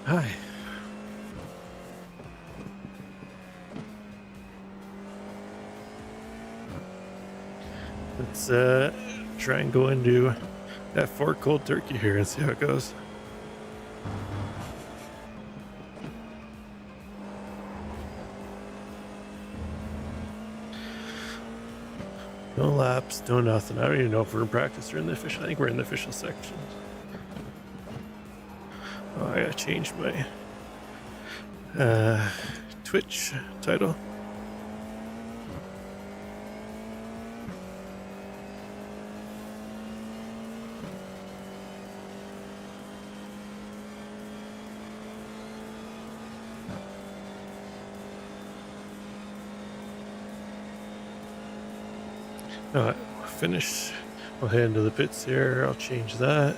Hi. Let's try and go into that fork cold turkey here and see how it goes. No laps, no nothing. I don't even know if we're in practice or in the official. I think we're in the official section. Oh, I gotta change my Twitch title. Finish. I'll head into the pits here. I'll change that.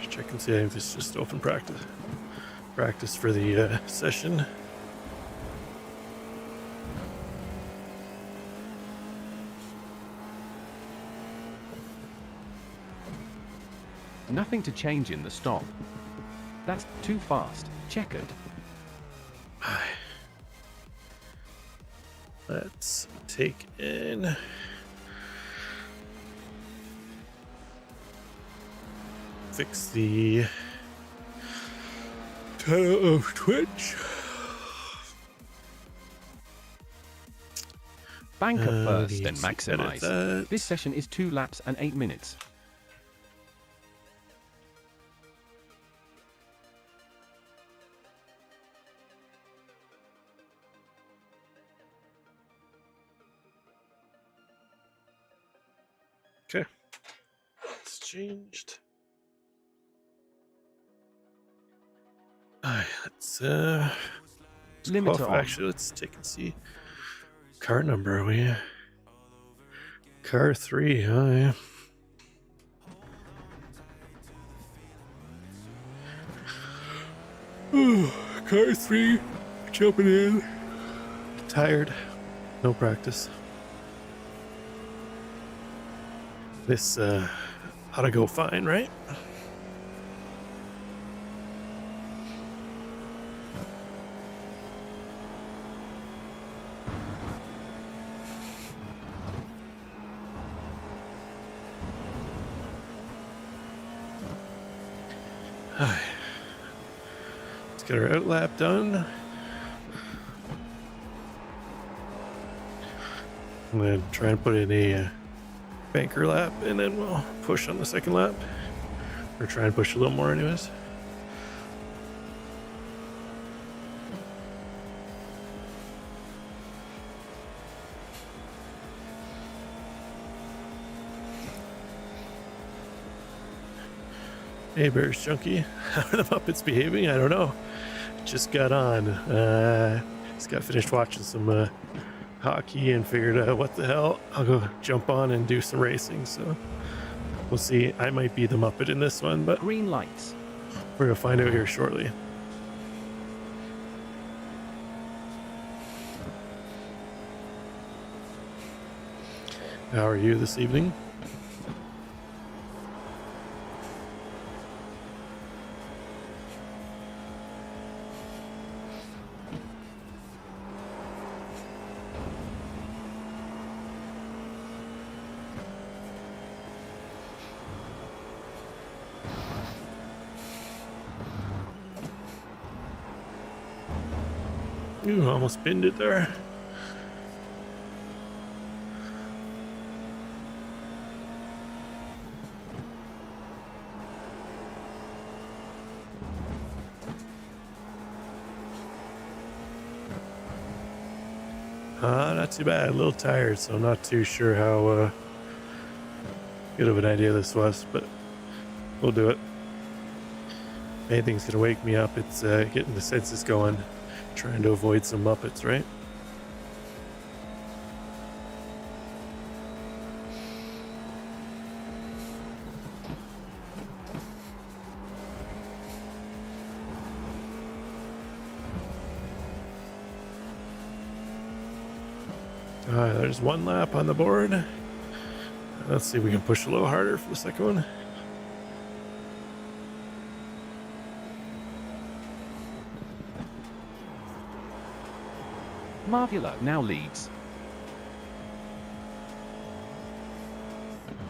Check and see if it's just open practice for the session. Nothing to change in the stop. That's too fast. Checkered. Let's take in fix the title of Twitch. Banker first, then maximize. This session is 2 laps and 8 minutes. Okay, it's changed. Alright, let's Limiter on. Actually, let's take and see. Car number are we? Car 3, oh yeah. Car 3, jumping in. Tired, no practice. This ought to go fine, right? Let's get our out lap done. I'm gonna try and put in a banker lap, and then we'll push on the second lap, or try and push a little more anyways. Hey Bears Junkie, how are the Muppets behaving? I don't know. Just got on. Just got finished watching some hockey and figured out what the hell. I'll go jump on and do some racing. So we'll see. I might be the Muppet in this one, but green lights. We're gonna find out here shortly. How are you this evening? Ooh, almost pinned it there. Not too bad. A little tired, so I'm not too sure how good of an idea this was, but we'll do it. If anything's gonna wake me up, it's getting the senses going. Trying to avoid some Muppets, right? There's one lap on the board. Let's see if we can push a little harder for the second one. Marvulo now leads.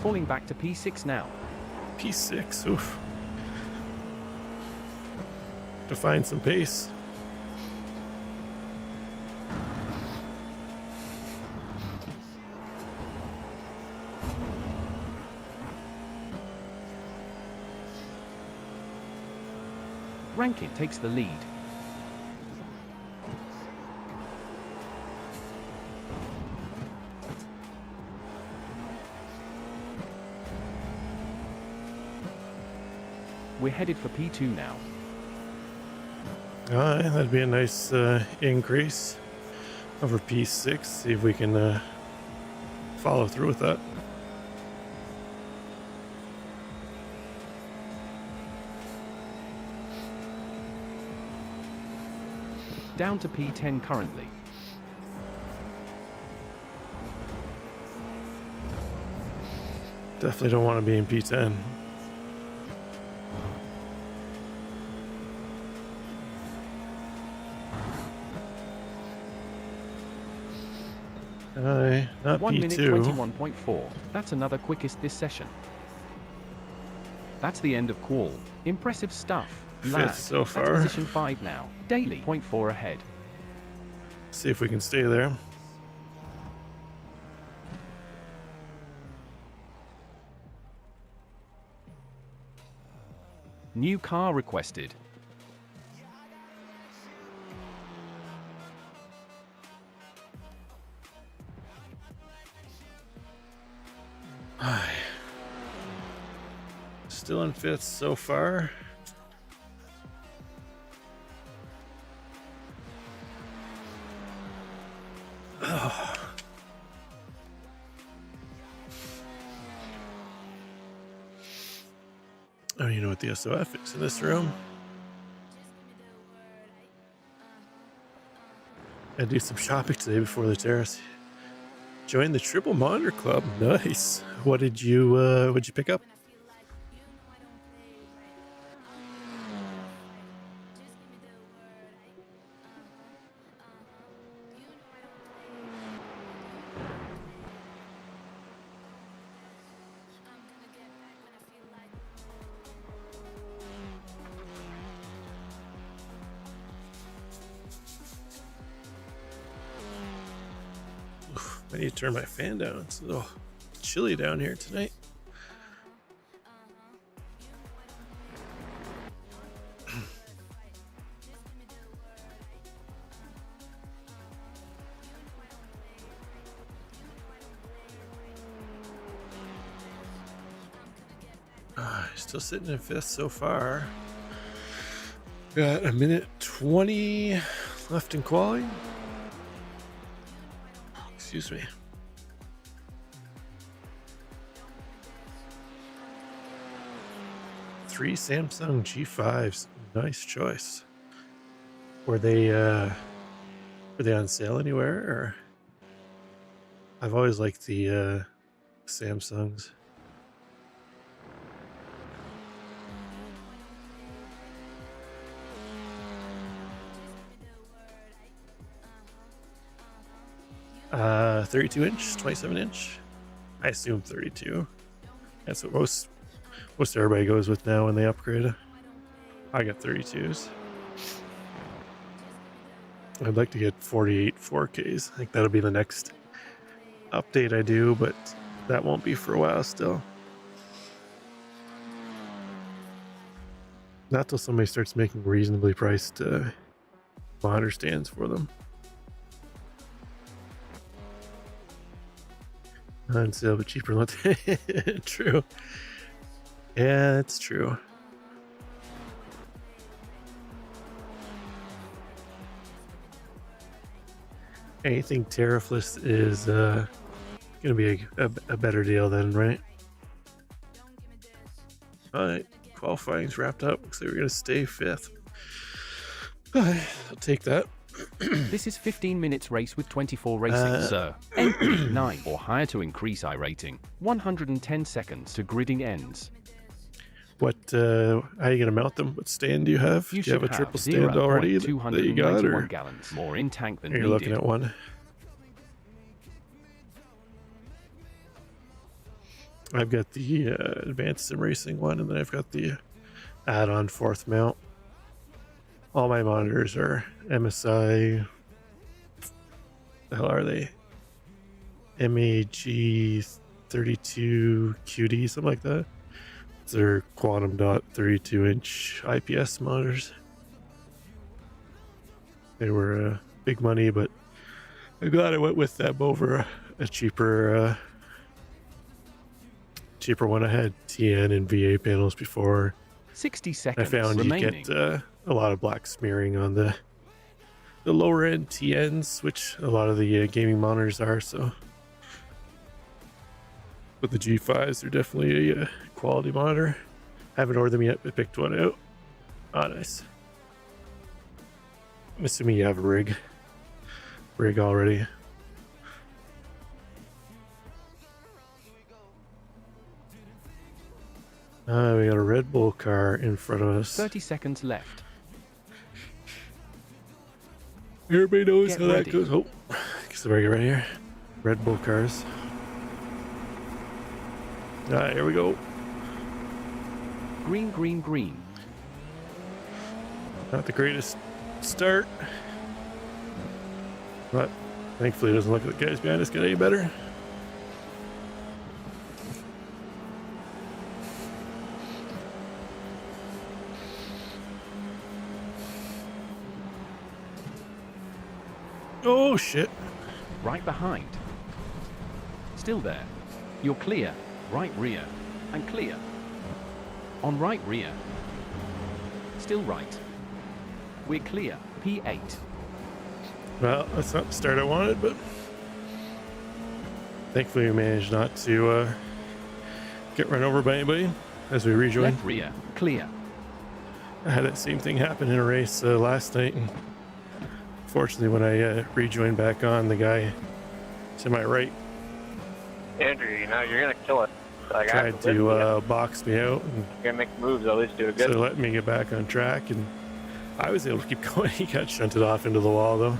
Falling back to P6 now. P6, oof. To find some pace. Rankin takes the lead. We're headed for P2 now. Alright, that'd be a nice increase over P6. See if we can follow through with that. Down to P10 currently. Definitely don't want to be in P10. Not 1 minute P2. 21.4. That's another quickest this session. That's the end of Qual. Impressive stuff. Fifth so far. That's position 5 now. Daily 0.4 ahead. See if we can stay there. New car requested. Still in fifth so far. Oh. Oh, you know what the SOF is in this room? I do some shopping today before the terrace. Join the Triple Monitor Club. Nice. What'd you pick up? I need to turn my fan down. It's a little chilly down here tonight. Still sitting in fifth so far. Got a minute 20 left in quality. Excuse me. Three Samsung G5s. Nice choice. Were they on sale anywhere? Or I've always liked the Samsungs. Uh, 32 inch, 27 inch. I assume 32. That's what most everybody goes with now when they upgrade. I got 32s. I'd like to get 48 4Ks. I think that'll be the next update I do, but that won't be for a while still. Not till somebody starts making reasonably priced monitor stands for them. On sale, but cheaper. True. Yeah, it's true. Anything tariffless is gonna be a better deal then, right? All right, qualifying's wrapped up. Looks like we're gonna stay fifth. I'll take that. This is 15 minutes race with 24 racing, sir. Entry 9 or higher to increase iRating. 110 seconds to gridding ends. What? How are you gonna mount them? What stand do you have? Do you have a triple stand already that you got, or gallons more in tank than you're looking at one? I've got the advanced sim racing one, and then I've got the add-on fourth mount. All my monitors are MSI. The hell are they? MAG 32 QD, something like that. They're quantum dot 32-inch IPS monitors. They were big money, but I'm glad I went with them over a cheaper one. I had TN and VA panels before. 60 seconds I found remaining. You get a lot of black smearing on the lower end TNs, which a lot of the gaming monitors are. So, but the G5s are definitely a quality monitor. Haven't ordered them yet, but picked one out. Ah, nice. I'm assuming you have a rig already. We got a Red Bull car in front of us. 30 seconds left. Everybody knows how that goes. Oh, guess I better get right here. Red Bull cars. Here we go. Green, green, green. Not the greatest start, but thankfully it doesn't look like the guys behind us get any better. Oh shit. Right behind. Still there. You're clear. Right rear. And clear. On right rear. Still right. We're clear. P8. Well, that's not the start I wanted, but thankfully we managed not to get run over by anybody as we rejoined. Left rear. Clear. I had that same thing happen in a race last night, and fortunately when I rejoined back on, the guy to my right, Andrew, you know you're gonna kill it. Like, tried to box me out, and you're gonna make moves, at least do it good. So letting me get back on track, and I was able to keep going. He got shunted off into the wall though.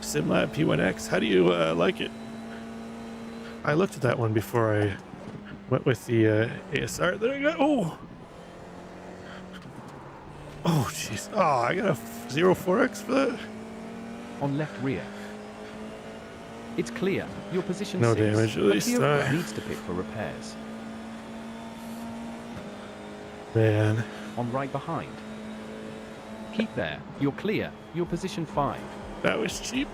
SimLab P1X, how do you like it? I looked at that one before I went with the ASR. There I go. Oh jeez. Oh, I got a 04X for that. On left rear. It's clear. Your position no 6. damage at least. Needs to pick for repairs. Man. On right behind. Keep there. You're clear. Your position 5. That was cheap.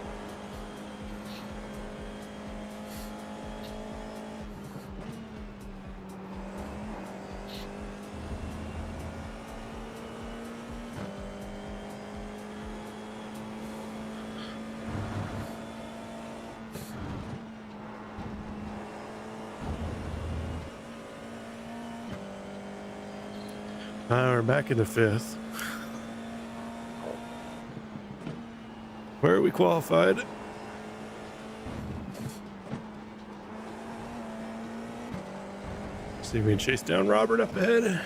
We're back in the 5th. Where are we qualified? See if we can chase down Robert up ahead.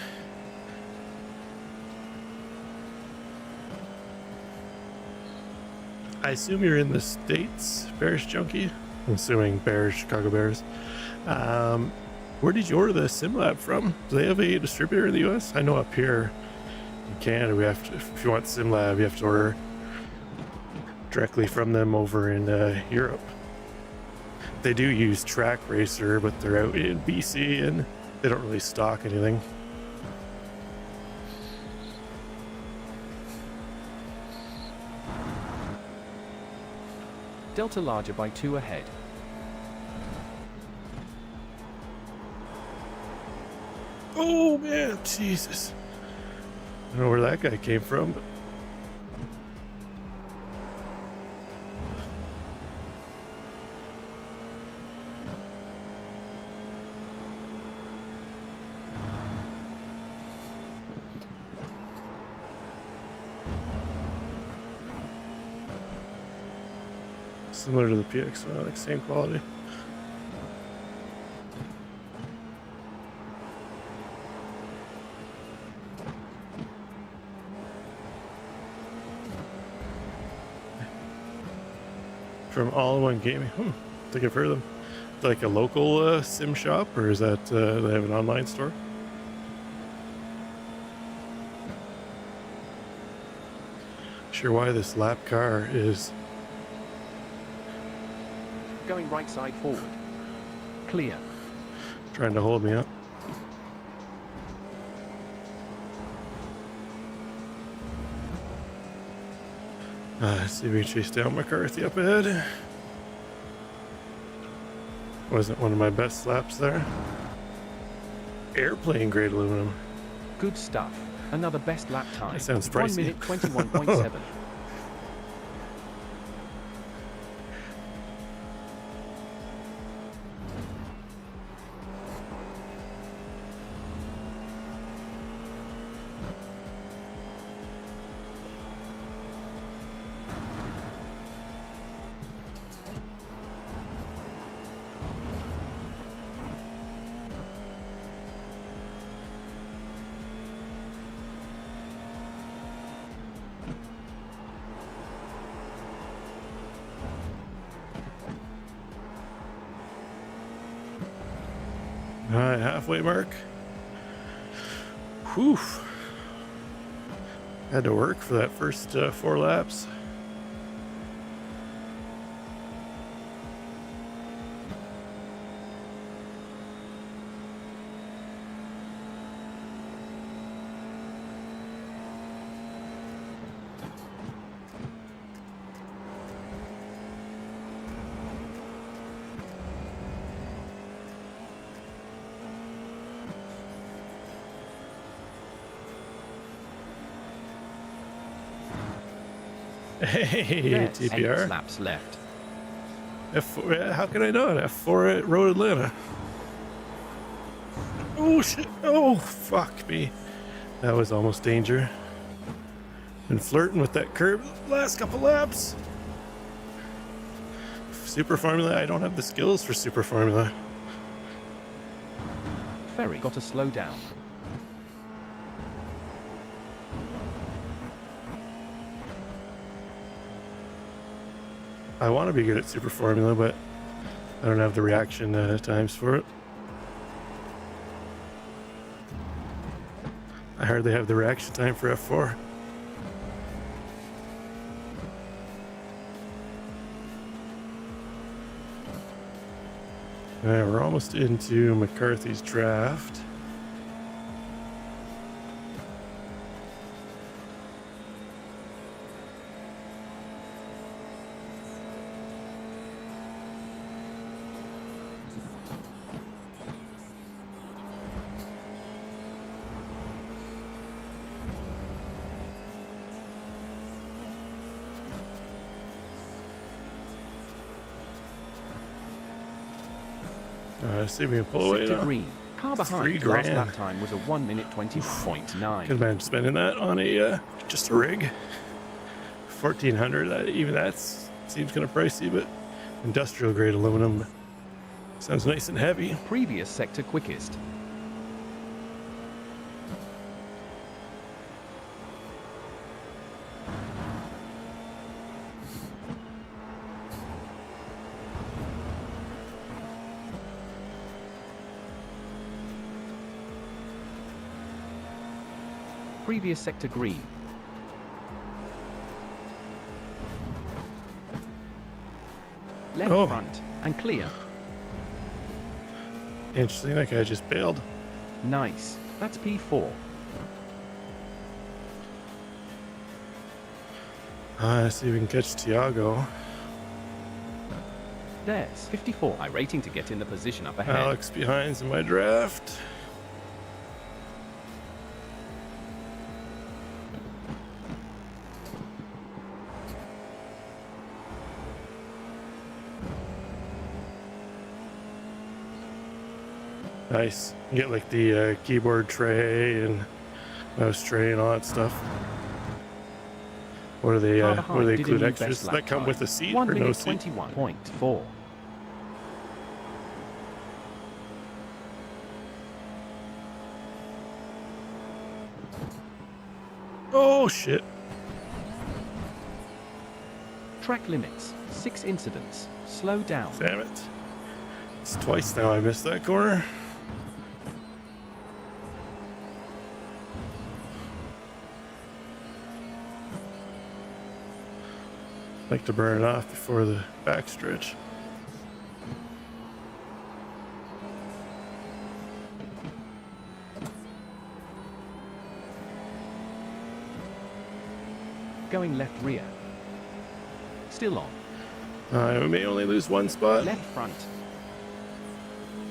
I assume you're in the States, Bears Junkie. I'm assuming Bears, Chicago Bears. Where did you order the SimLab from? Do they have a distributor in the US? I know up here in Canada, we have to, if you want SimLab, you have to order directly from them over in Europe. They do use Track Racer, but they're out in BC and they don't really stock anything. Delta larger by 2 ahead. Oh man, Jesus. I don't know where that guy came from, but similar to the PX, like same quality. From All-in-One Gaming. I think I've heard of them. Like a local sim shop, or is that they have an online store? Sure why this lap car is Going right side forward. Clear. trying to hold me up. See if we can chase down McCarthy up ahead. Wasn't one of my best laps there. Airplane grade aluminum. Good stuff. Another best lap time. That sounds 1 pricey. minute 21.7. All right, halfway mark. Whew. Had to work for that first 4 laps. Hey, There's 8 TPR. laps left. F4, how can I not? F4 at Road Atlanta. Oh shit! Oh fuck me! That was almost danger. Been flirting with that curb the last couple laps. Super Formula. I don't have the skills for Super Formula. Ferry got to slow down. I want to be good at Super Formula, but I don't have the reaction times for it. I hardly have the reaction time for F4. All right, we're almost into McCarthy's draft. See if we can pull away Sector now. green. Car behind. $3 Last grand. lap time was a 1 minute 20.9. Could have been spending that on a just a rig. 1,400. Even that seems kind of pricey, but industrial grade aluminum sounds nice and heavy. Previous sector quickest. Previous sector green. Left Oh. front and clear. Interesting. That guy just bailed. Nice. That's P4. See if we can catch Tiago. There's 54. iRacing to get in the position up ahead. Alex behind's in my draft. Nice. You get like the keyboard tray and mouse tray and all that stuff. What do they? Car What do behind they did a include new extras? best Does lap that come time. with a seat 1 or no minute seat? 21.4. Oh shit! Track limits 6 incidents. Slow down. Damn it. It's twice now I missed that corner. Like to burn it off before the backstretch. Going left rear. Still on. We may only lose one spot. Left front.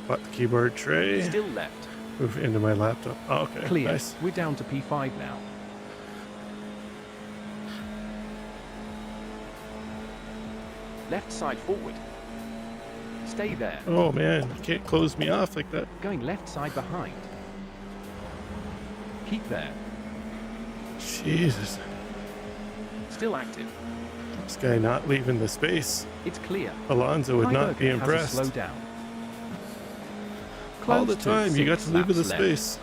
Bought the keyboard tray. Still left. Move into my laptop. Oh, okay. Clear. Nice. We're down to P5 now. Left side forward. Stay there. Oh man, you can't close me off like that. Going left side behind. Keep there. Jesus. Still active. This guy not leaving the space. It's clear. Alonso would not be Heiberger has a impressed. slow down. All the Close time, to you got 6 to leave in the laps left. space.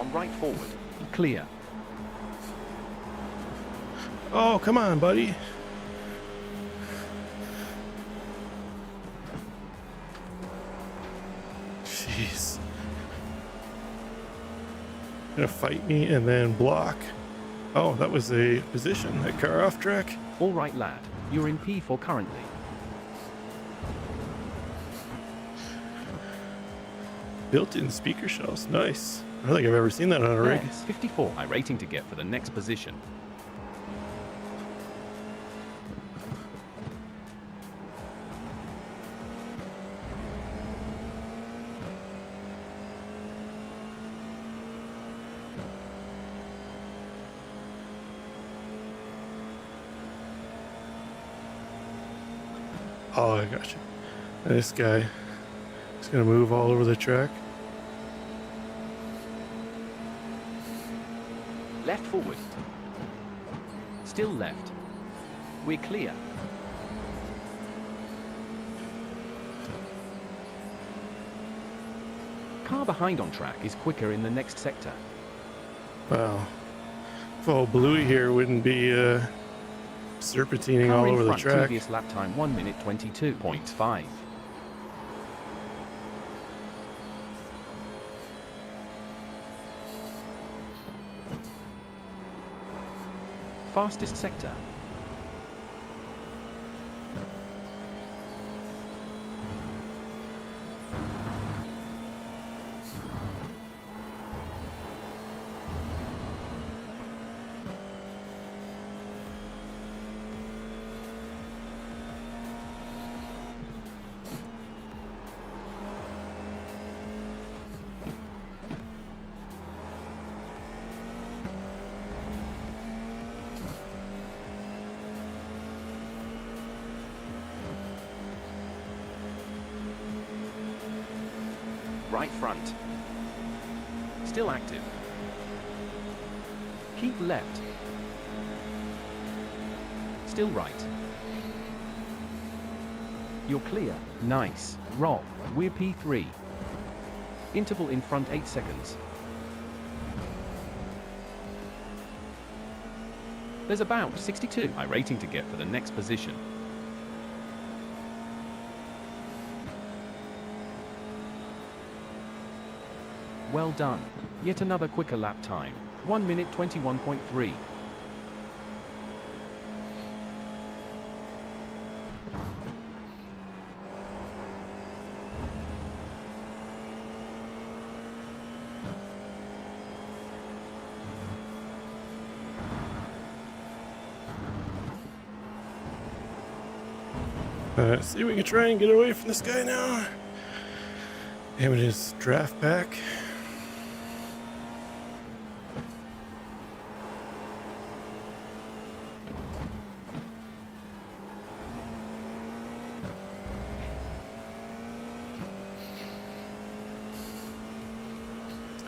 On right forward. Clear. Oh, come on, buddy. Jeez. Gonna fight me and then block. Oh, that was a position. That car off track. All right, lad. You're in P4 currently. Built-in speaker shells. Nice. I don't think I've ever seen that on a rig. Yes, 54 iRacing to get for the next position. Oh, I got you. And this guy is gonna move all over the track. Left forward. Still left. We're clear. Car behind on track is quicker in the next sector. Wow. If old Bluey here wouldn't be serpentining Car all in over the front, track. previous lap time 1 minute 22.5. Fastest sector. Right front. Still active. Keep left. Still right. You're clear. Nice. Roll. We're P3. Interval in front 8 seconds. There's about 62 iRacing to get for the next position. Well done. Yet another quicker lap time. 1 minute 21.3. See if we can try and get away from this guy now. Damn it, his draft pack.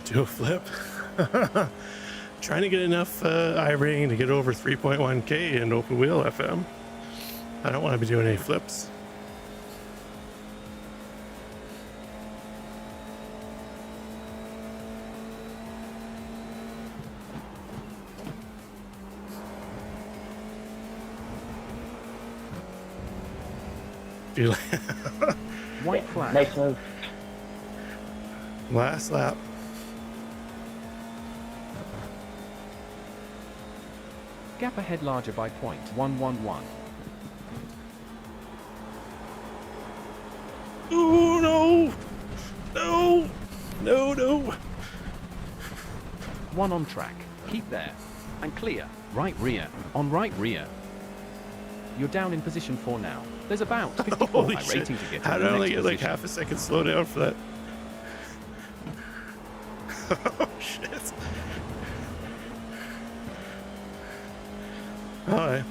Do a flip. Trying to get enough iRacing to get over 3.1K in open wheel FM. I don't want to be doing any flips. Feel White flag. Nice move. last lap. Gap ahead larger by 0.111. Oh no! No! No! No! 1 on track. Keep there. And clear. Right rear. On right rear. You're down in position 4 now. There's about 54 Holy shit! rating to get How in did I the only next get like position. half a second slowdown for that? Oh shit! Alright.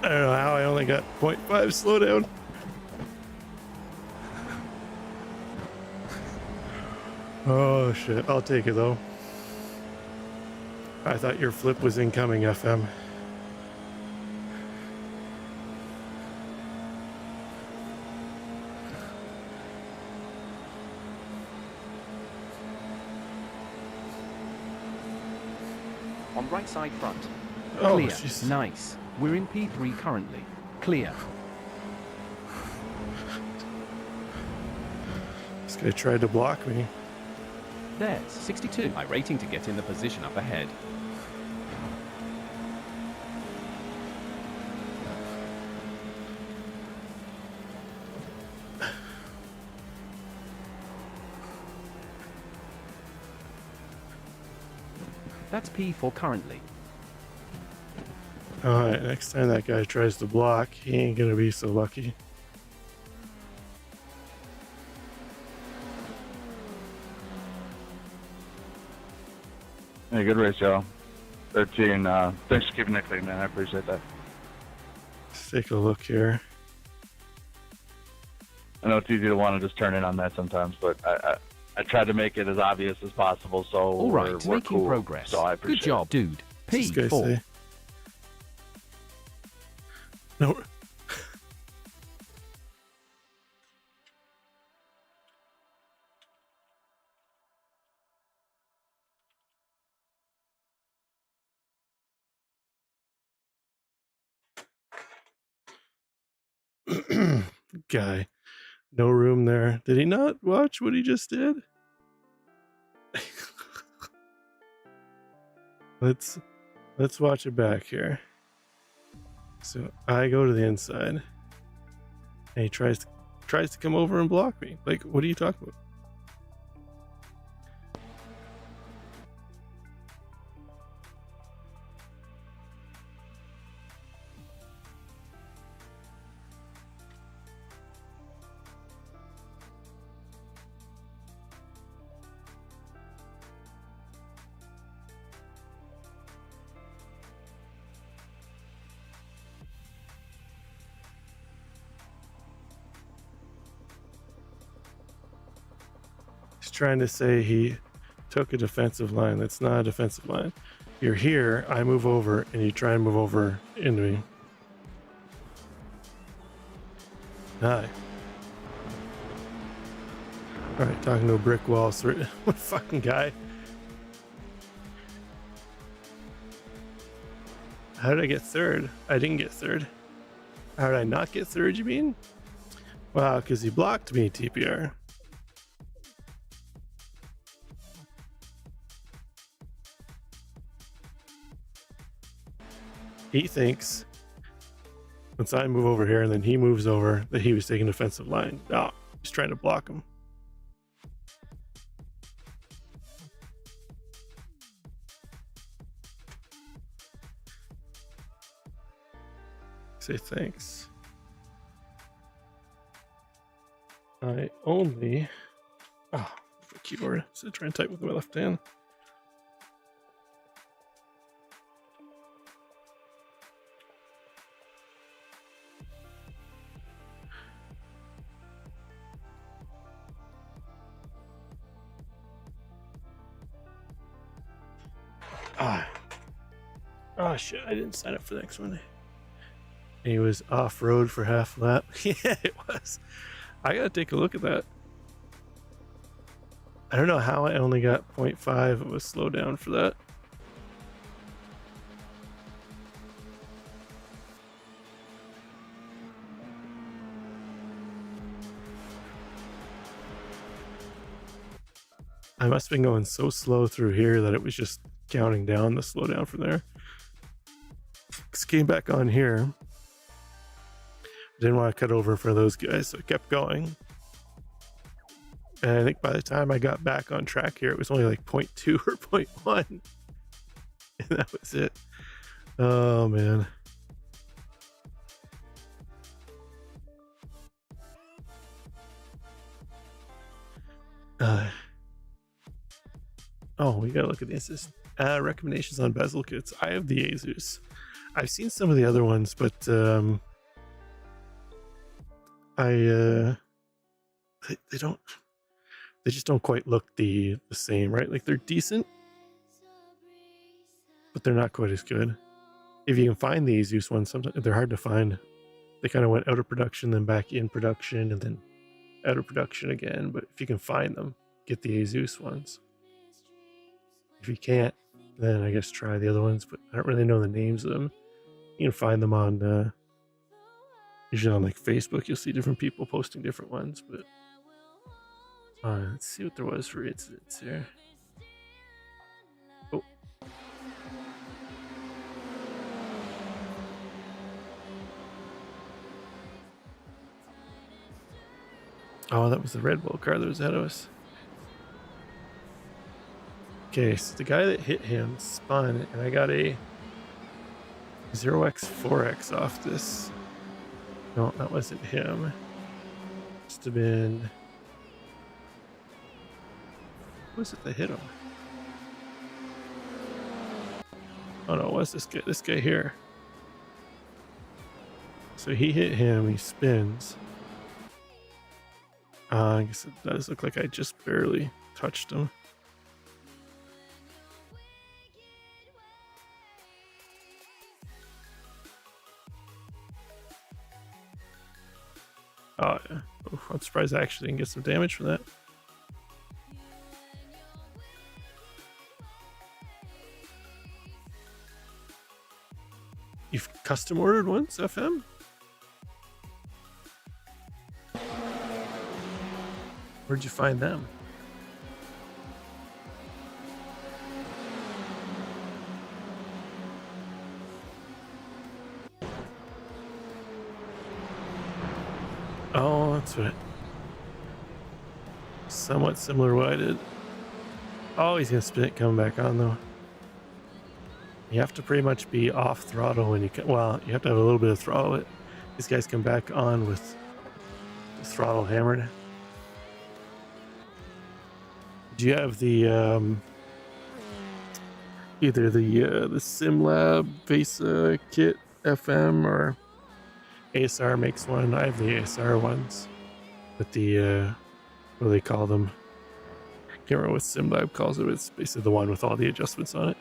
I don't know how I only got 0.5 slowdown. Oh shit, I'll take it though. I thought your flip was incoming, FM. On right side front. Oh, Clear. jeez. Nice. We're in P3 currently. Clear. This guy tried to block me. There's 62 rating to get in the position up ahead. That's P4 currently. Alright, next time that guy tries to block, he ain't gonna be so lucky. Hey, good race, y'all. 13. Thanks for keeping it clean, man. I appreciate that. Let's take a look here. I know it's easy to want to just turn in on that sometimes, but I tried to make it as obvious as possible, so All right, we're making cool. progress. So I appreciate Good job, dude. What's this guy P4. say? No. Guy, no room there. Did he not watch what he just did? Let's watch it back here. So I go to the inside, and he tries to come over and block me. Like, what are you talking about? He's trying to say he took a defensive line. That's not a defensive line. You're here, I move over, and you try and move over into me. Hi. Alright, talking to a brick wall. So what fucking guy? How did I get third? I didn't get third. How did I not get third, you mean? Wow, because he blocked me, TPR. He thinks once I move over here and then he moves over that he was taking defensive line. No, he's trying to block him. Say thanks. I only... Oh, for keyboard. So try and type with my left hand. Oh shit, I didn't sign up for the next one. He was off-road for half lap. Yeah, it was. I gotta take a look at that. I don't know how I only got 0.5 of a slowdown for that. I must have been going so slow through here that it was just counting down the slowdown from there. Just came back on here. Didn't want to cut over for those guys, so I kept going. And I think by the time I got back on track here, it was only like 0.2 or 0.1. And that was it. Oh, man. Oh, we gotta look at this. Recommendations on bezel kits. I have the Asus. I've seen some of the other ones, but they just don't quite look the same, right? Like they're decent, but they're not quite as good. If you can find the Asus ones, sometimes they're hard to find. They kind of went out of production, then back in production, and then out of production again. But if you can find them, get the Asus ones. If you can't, then I guess try the other ones, but I don't really know the names of them. You can find them on usually on like Facebook. You'll see different people posting different ones, but let's see what there was for incidents here. Oh, that was the Red Bull car that was ahead of us. Okay, so the guy that hit him spun, and I got a 0x 4x off this. No, that wasn't him. Must have been. Who was it that hit him? Oh no, it was this guy. This guy here. So he hit him. He spins. I guess it does look like I just barely touched him. Oh, yeah. Oh, I'm surprised I actually didn't get some damage from that. You've custom ordered ones, FM? Where'd you find them? Oh, that's what. Somewhat similar to what I did. Oh, he's gonna spin it coming back on though. You have to pretty much be off throttle when you can. Well, you have to have a little bit of throttle. These guys come back on with the throttle hammered. Do you have the either the SimLab VESA kit FM or ASR makes one? I have the ASR ones with the what do they call them? Can't remember what SimLab calls it. It's basically the one with all the adjustments on it.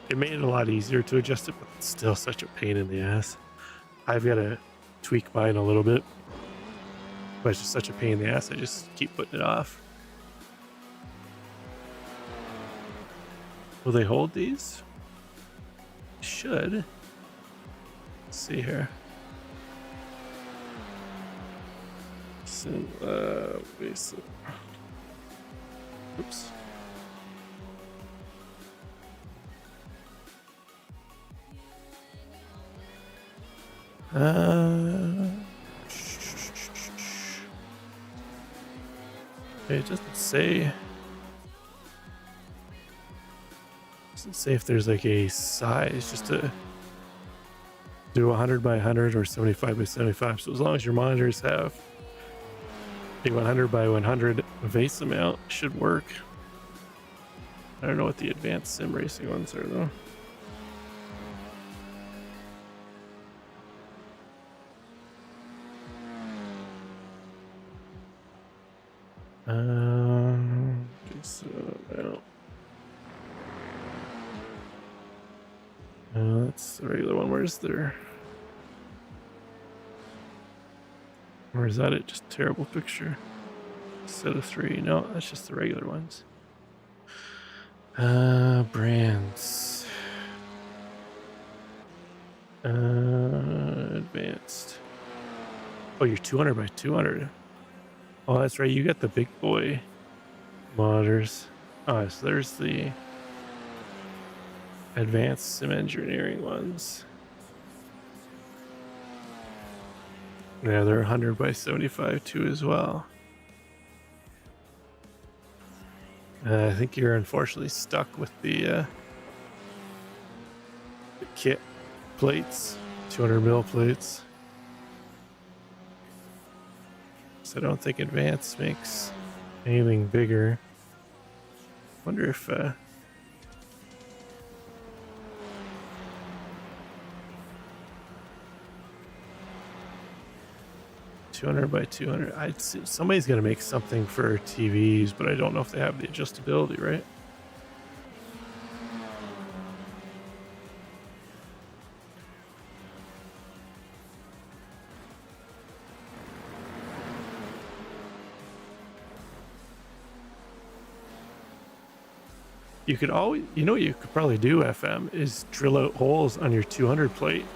It made it a lot easier to adjust it, but it's still such a pain in the ass. I've got to tweak mine a little bit, but it's just such a pain in the ass. I just keep putting it off. Will they hold these? Should. Let's see here. Basic. Oops. It doesn't say. Doesn't say if there's like a size, just to do 100 by 100 or 75 by 75. So as long as your monitors have a 100 by 100 vase amount, should work. I don't know what the advanced sim racing ones are though. So that's the regular one. Where's there? Or is that it? Just terrible picture. Set of 3. No, that's just the regular ones. Brands. Advanced. Oh, you're 200 by 200. Oh, that's right. You got the big boy. monitors. Oh, so there's the advanced sim engineering ones. Yeah, they're 100 by 75 too as well. I think you're unfortunately stuck with the kit plates, 200 mil plates. So I don't think advanced makes anything bigger. Wonder if 200 by 200. I'd see somebody's gonna make something for TVs, but I don't know if they have the adjustability, right? You could always, you know, what you could probably do, FM, is drill out holes on your 200 plate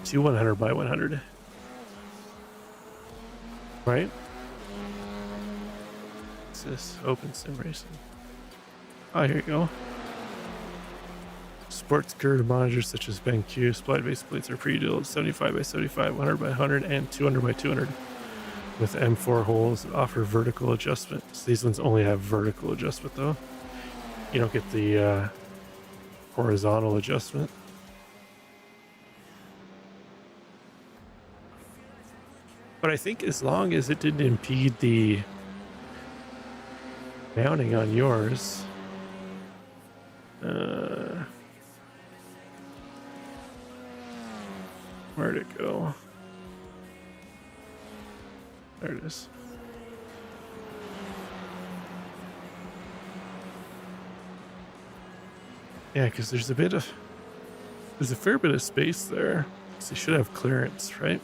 to 100 by 100. Right? What's this? Open sim racing. Oh, here you go. Sports curved monitors such as BenQ split base plates are pre-drilled 75 by 75, 100 by 100, and 200 by 200 with M4 holes that offer vertical adjustment. So these ones only have vertical adjustment though. You don't get the horizontal adjustment. But I think as long as it didn't impede the mounting on yours, where'd it go? There it is. Yeah, because there's a fair bit of space there. So you should have clearance, right?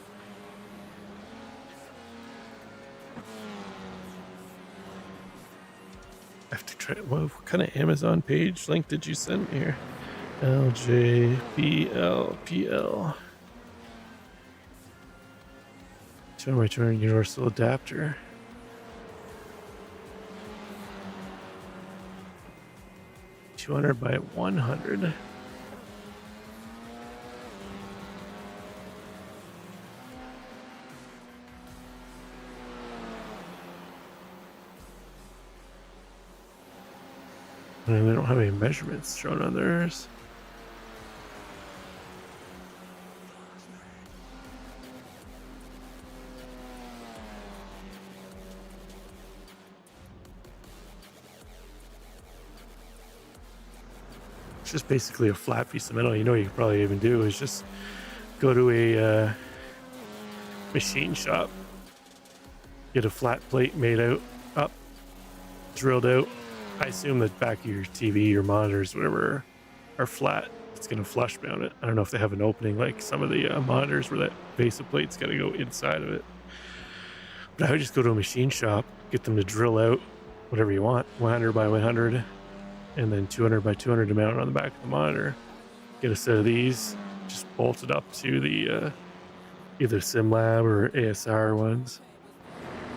I have to try. What kind of Amazon page link did you send me here? LJBLPL 200 by 200 universal adapter. $200 by 100. And they don't have any measurements shown on theirs. It's just basically a flat piece of metal. You know what you could probably even do is just go to a machine shop, get a flat plate made up, drilled out. I assume that back of your TV, your monitors, whatever, are flat. It's going to flush mount it. I don't know if they have an opening like some of the monitors where that base of plate's got to go inside of it. But I would just go to a machine shop, get them to drill out whatever you want, 100 by 100, and then 200 by 200 to mount it on the back of the monitor. Get a set of these, just bolt it up to the either SimLab or ASR ones.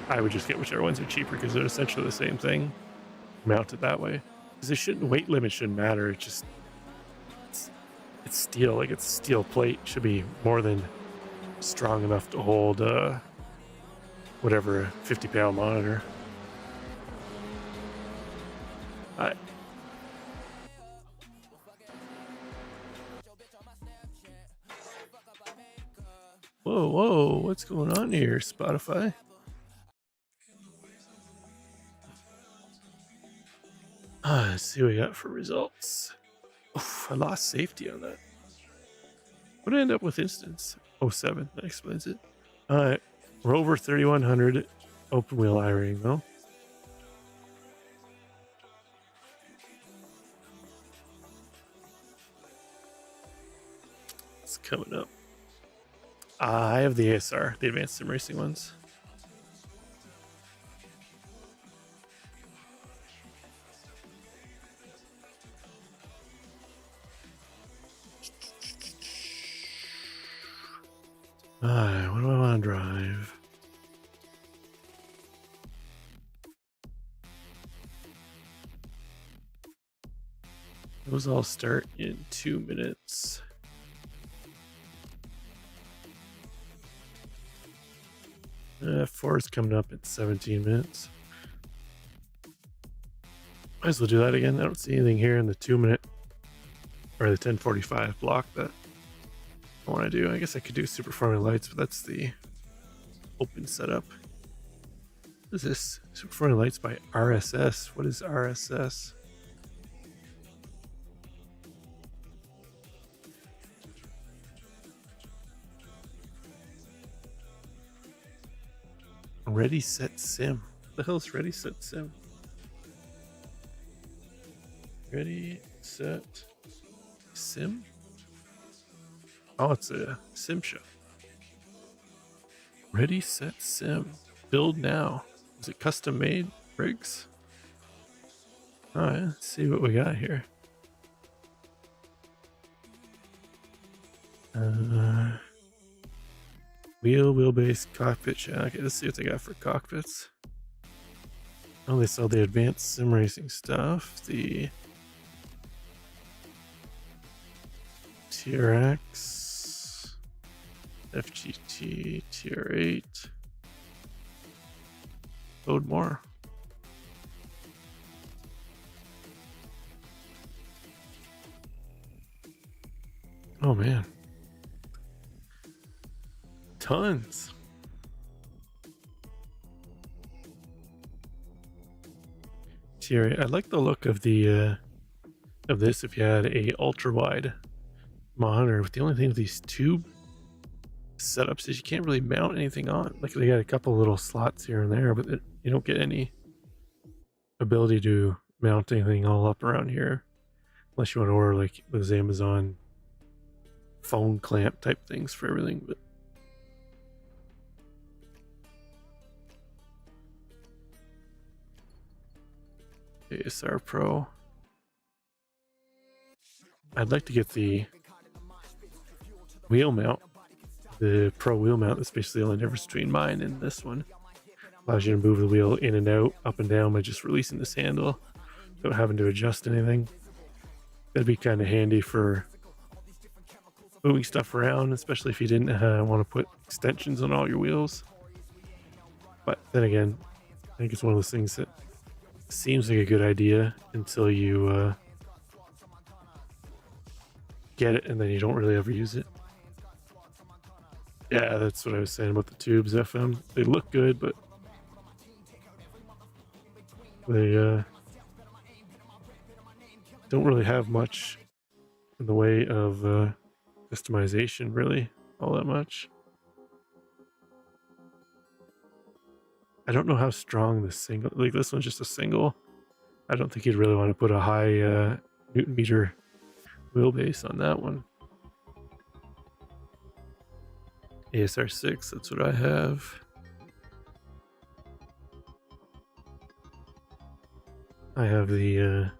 I would just get whichever ones are cheaper because they're essentially the same thing. Mount it that way, because it shouldn't, weight limit shouldn't matter. It's steel, like it's a steel plate. It should be more than strong enough to hold whatever, a 50-pound monitor. Whoa, what's going on here, Spotify? Let's see what we got for results. Oof, I lost safety on that. What did I end up with instance? 07, that explains it. Alright, we're over 3100 open wheel iRacing though. It's coming up. I have the ASR, the advanced sim racing ones. Alright, what do I want to drive? Those all start in 2 minutes. Four is coming up in 17 minutes. Might as well do that again. I don't see anything here in the 2 minute or the 10:45 block that I want to do. I guess I could do super forming lights, but that's the open setup. What is this? Super forming lights by RSS. What is RSS? Ready Set Sim. What the hell is Ready Set Sim? Ready Set Sim? Oh, it's a sim show. Ready Set Sim. Build now. Is it custom made rigs? Alright, let's see what we got here. Wheelbase, cockpit. Yeah, okay, let's see what they got for cockpits. Oh, they sell the advanced sim racing stuff. The TRX, FGT, TR8. Load more. Oh man. Tons. TR8. I like the look of the of this if you had a ultra wide monitor. But the only thing with these tube setups is you can't really mount anything on. Like they got a couple little slots here and there, but you don't get any ability to mount anything all up around here unless you want to order like those Amazon phone clamp type things for everything. But ASR Pro. I'd like to get the wheel mount, the Pro wheel mount. That's basically the only difference between mine and this one. Allows you to move the wheel in and out, up and down by just releasing this handle without having to adjust anything. That'd be kind of handy for moving stuff around, especially if you didn't want to put extensions on all your wheels. But then again, I think it's one of those things that seems like a good idea until you get it and then you don't really ever use it. Yeah, that's what I was saying about the tubes FM. They look good, but they don't really have much in the way of customization, really, all that much. I don't know how strong this single, like this one's just a single. I don't think you'd really want to put a high Newton meter wheelbase on that one. ASR 6, that's what I have. I have the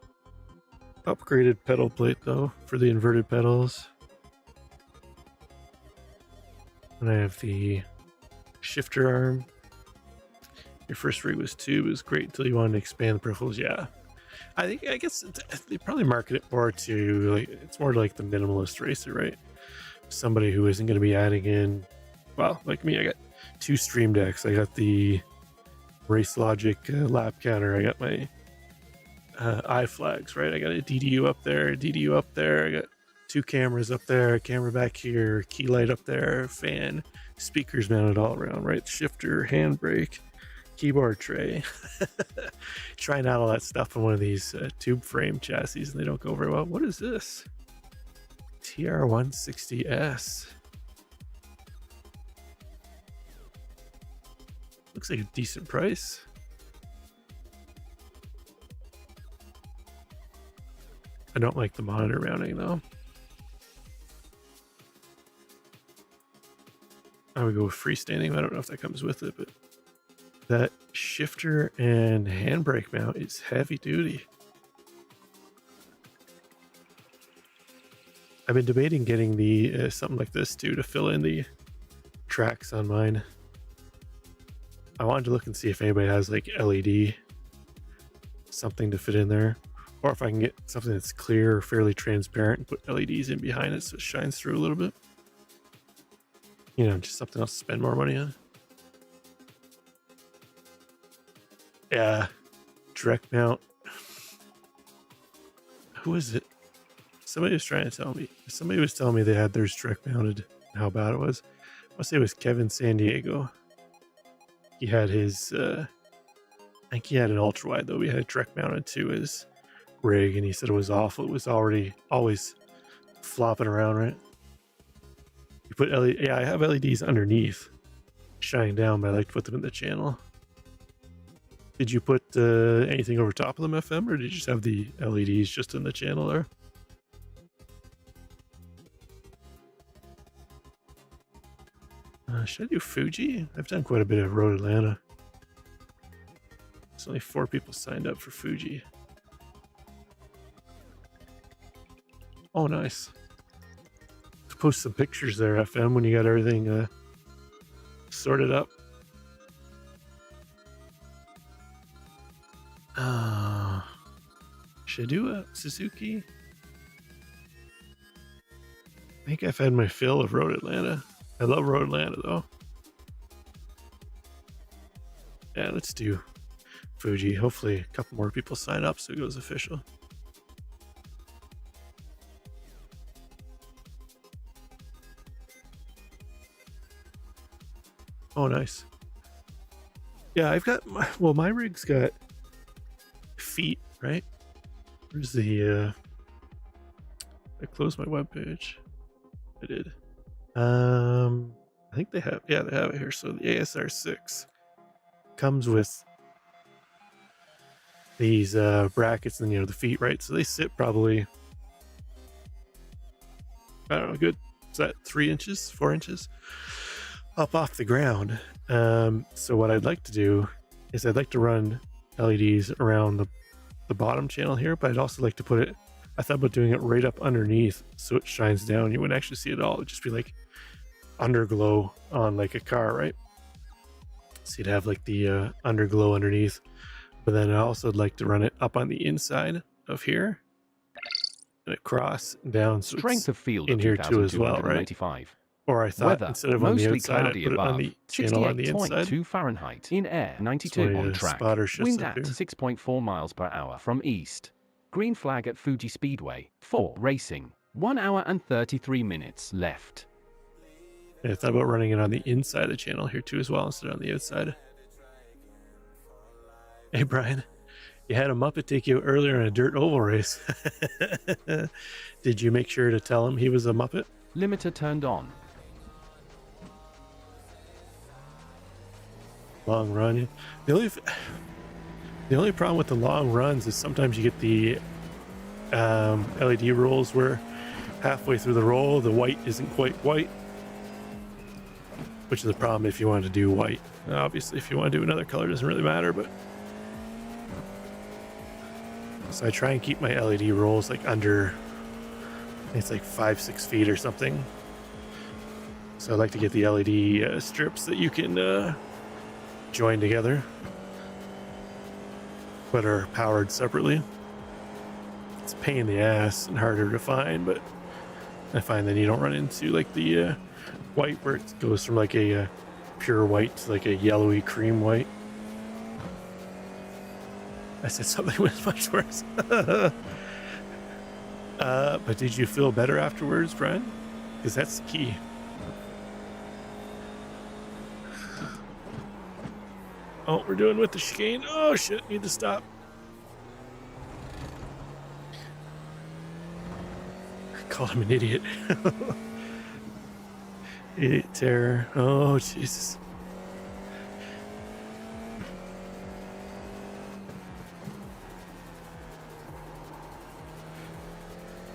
upgraded pedal plate though for the inverted pedals. And I have the shifter arm. Your first rig was tube. It was great until you wanted to expand the peripherals. Yeah, I guess they probably market it more to like it's more like the minimalist racer, right? Somebody who isn't going to be adding in. Well, like me, I got two Stream Decks. I got the Race Logic lap counter. I got my iFlags, right? I got a DDU up there, I got two cameras up there, a camera back here, key light up there, fan, speakers mounted all around, right? Shifter, handbrake, keyboard tray. Trying out all that stuff on one of these tube frame chassis and they don't go very well. What is this? TR160S. Looks like a decent price. I don't like the monitor mounting though. I would go with freestanding. I don't know if that comes with it, but that shifter and handbrake mount is heavy duty. I've been debating getting the something like this too to fill in the tracks on mine. I wanted to look and see if anybody has like LED something to fit in there, Or if I can get something that's clear, fairly transparent, and put LEDs in behind it so it shines through a little bit. You know, just something else to spend more money on. Yeah, direct mount. Who is it? Somebody was trying to tell me. Somebody was telling me they had theirs direct mounted and how bad it was. I want to say it was Kevin San Diego. He had his, I think he had an ultra wide though. We had it direct mounted to his rig, and he said it was awful. It was already always flopping around, right? You put LED, yeah, I have LEDs underneath, shining down, but I like to put them in the channel. Did you put anything over top of them, FM, or did you just have the LEDs just in the channel there? Should I do Fuji? I've done quite a bit of Road Atlanta. There's only 4 people signed up for Fuji. Oh, nice. Post some pictures there, FM, when you got everything sorted up. Should I do a Suzuki? I think I've had my fill of Road Atlanta. I love Road Atlanta though. Yeah, let's do Fuji. Hopefully a couple more people sign up so it goes official. Oh, nice. Yeah, I've got my rig's got feet, right? Where's the I closed my webpage. I did. I think they have it here. So the ASR 6 comes with these brackets and, you know, the feet, right? So they sit probably, I don't know, good, is that 3 inches, 4 inches up off the ground. So what I'd like to do is I'd like to run LEDs around the bottom channel here, but I'd also like to put it, I thought about doing it right up underneath so it shines down. You wouldn't actually see it all. It'd just be like underglow on like a car, right? So you'd have like the underglow underneath, but then I also would like to run it up on the inside of here and across and down. So Strength of field in here too as well, right? Or I thought Weather, instead of on the mostly outside, I put cloudy it on above, the channel on the inside. 68.2 Fahrenheit. In air, 92 my, on track. spotter shifts Wind up at here. 6.4 miles per hour from east. Green flag at Fuji Speedway. 4 racing. 1 hour and 33 minutes left. And I thought about running it on the inside of the channel here too as well instead of on the outside. Hey Brian, you had a Muppet take you earlier in a dirt oval race. Did you make sure to tell him he was a Muppet? Limiter turned on. Long run. The only problem with the long runs is sometimes you get the LED rolls where halfway through the roll the white isn't quite white, which is a problem if you want to do white. Obviously, if you want to do another color, it doesn't really matter. But so I try and keep my LED rolls like under, I think it's like 5-6 feet or something. So I like to get the LED strips that you can join together, but are powered separately. It's a pain in the ass and harder to find, but I find that you don't run into like the white where it goes from like a pure white to like a yellowy cream white. I said something was much worse. But did you feel better afterwards, Brian? Because that's the key. Oh, we're doing with the chicane. Oh shit, need to stop. I called him an idiot. Idiot terror. Oh, Jesus.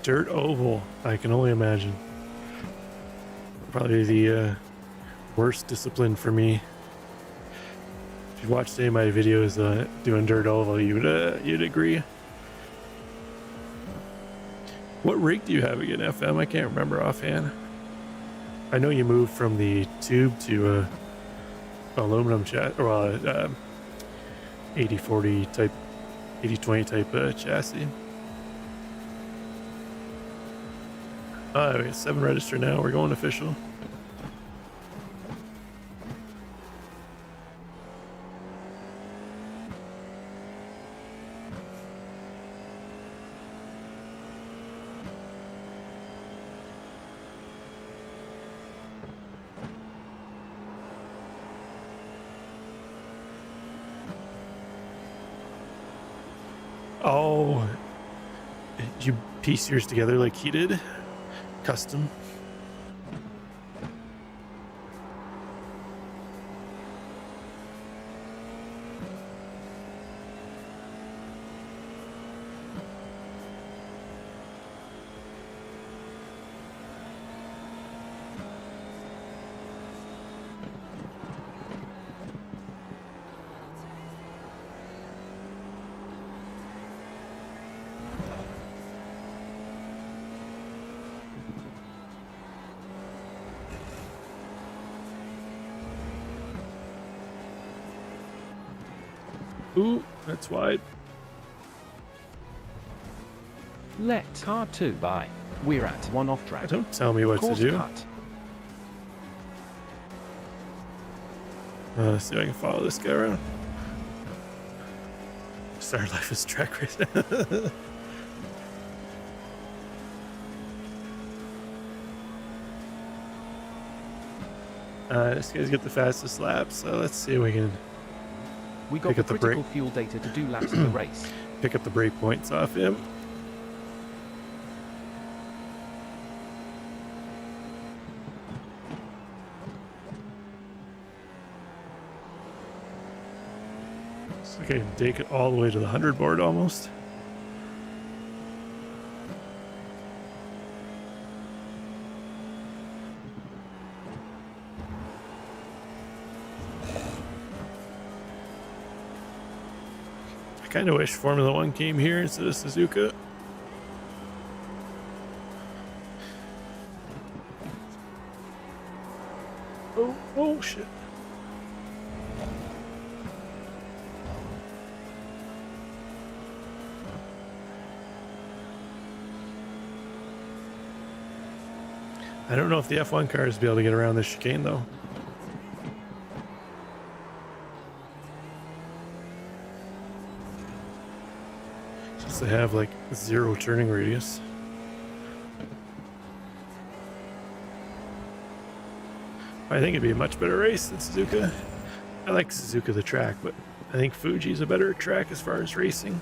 Dirt oval, I can only imagine. Probably the worst discipline for me. If you watched any of my videos doing dirt oval, you'd agree. What rig do you have again, FM? I can't remember offhand. I know you moved from the tube to aluminum chassis, or 80/40 type, 80/20 type chassis. We got 7 register now. We're going official. Oh, did you piece yours together like he did? Custom. Ooh, that's wide. Let car 2 by. We're at 1 off track. Don't tell me what Course to do. cut. Let's see if I can follow this guy around. Star Life is track race. This guy's got the fastest lap, so let's see if we can We got Pick the up the critical brake. fuel data to do laps of the race. pick up the break points off him. Looks like I can take it all the way to the 100 board almost. I kind of wish Formula One came here instead of Suzuka. Oh shit. I don't know if the F1 cars will be able to get around this chicane though. Since they have like 0 turning radius. I think it'd be a much better race than Suzuka. I like Suzuka the track, but I think Fuji's a better track as far as racing.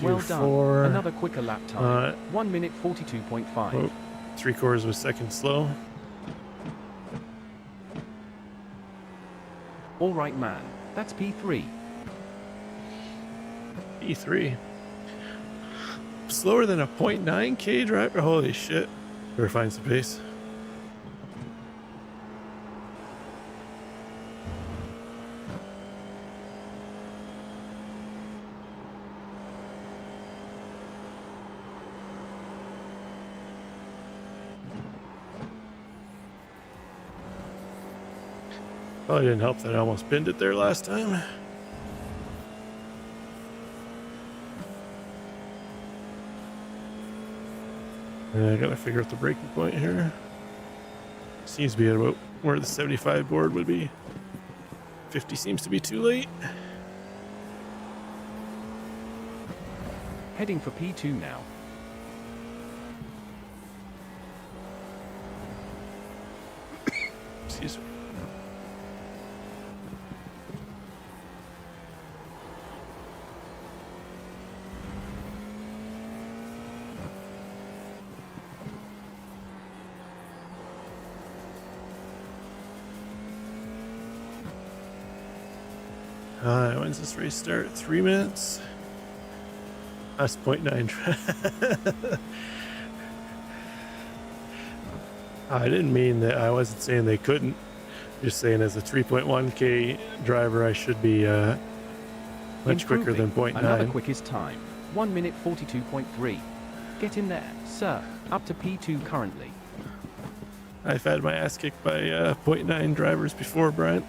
Well done. 42.4. Another quicker lap time. 1 minute 42.5. Oh, 3/4 of a second slow. All right, man. That's P3. E3. Slower than a 0.9k driver? Holy shit. Better find some pace. Probably didn't help that I almost binned it there last time. I gotta figure out the breaking point here. Seems to be at about where the 75 board would be. 50 seems to be too late. Heading for P2 now. Excuse me. When's this race start? 3 minutes? That's 0.9. I didn't mean that. I wasn't saying they couldn't. Just saying as a 3.1K driver, I should be much quicker than Improving. Another 0.9. quickest time. 1 minute 42.3. Get in there, sir. Up to P2 currently. I've had my ass kicked by 0.9 drivers before, Brian.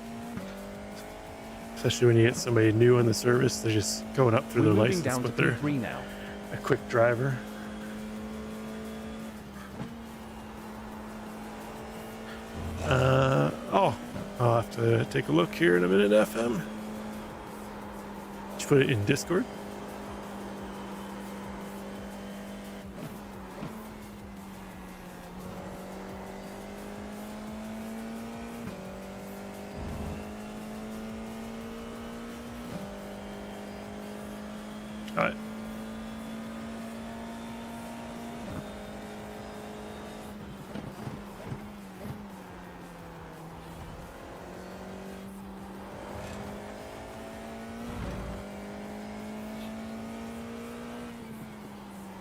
Especially when you get somebody new in the service, they're just going up through We're their moving license, down to but they're P3 now. a quick driver. Oh, I'll have to take a look here in a minute, FM. Did you put it in Discord? All right.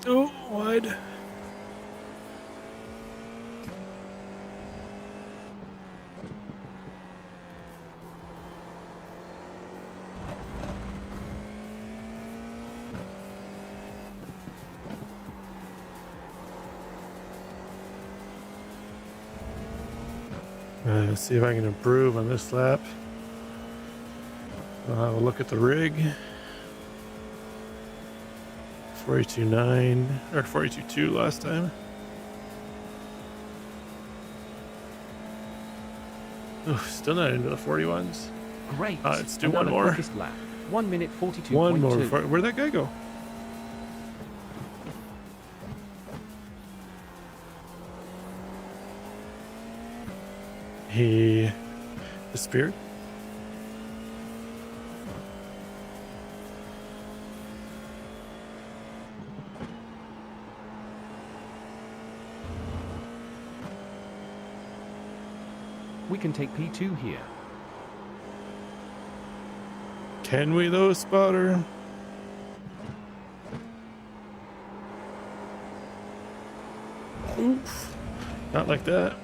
Oh, wide. Let's see if I can improve on this lap. I'll have a look at the rig. 42.9 or 42.2 last time. Oh, still not into the 41s. Great. Let's do Another one more. quickest lap. 1 minute 42.2. One more. Where'd that guy go? He disappeared. We can take P2 here. Can we though, spotter? Oof. Not like that.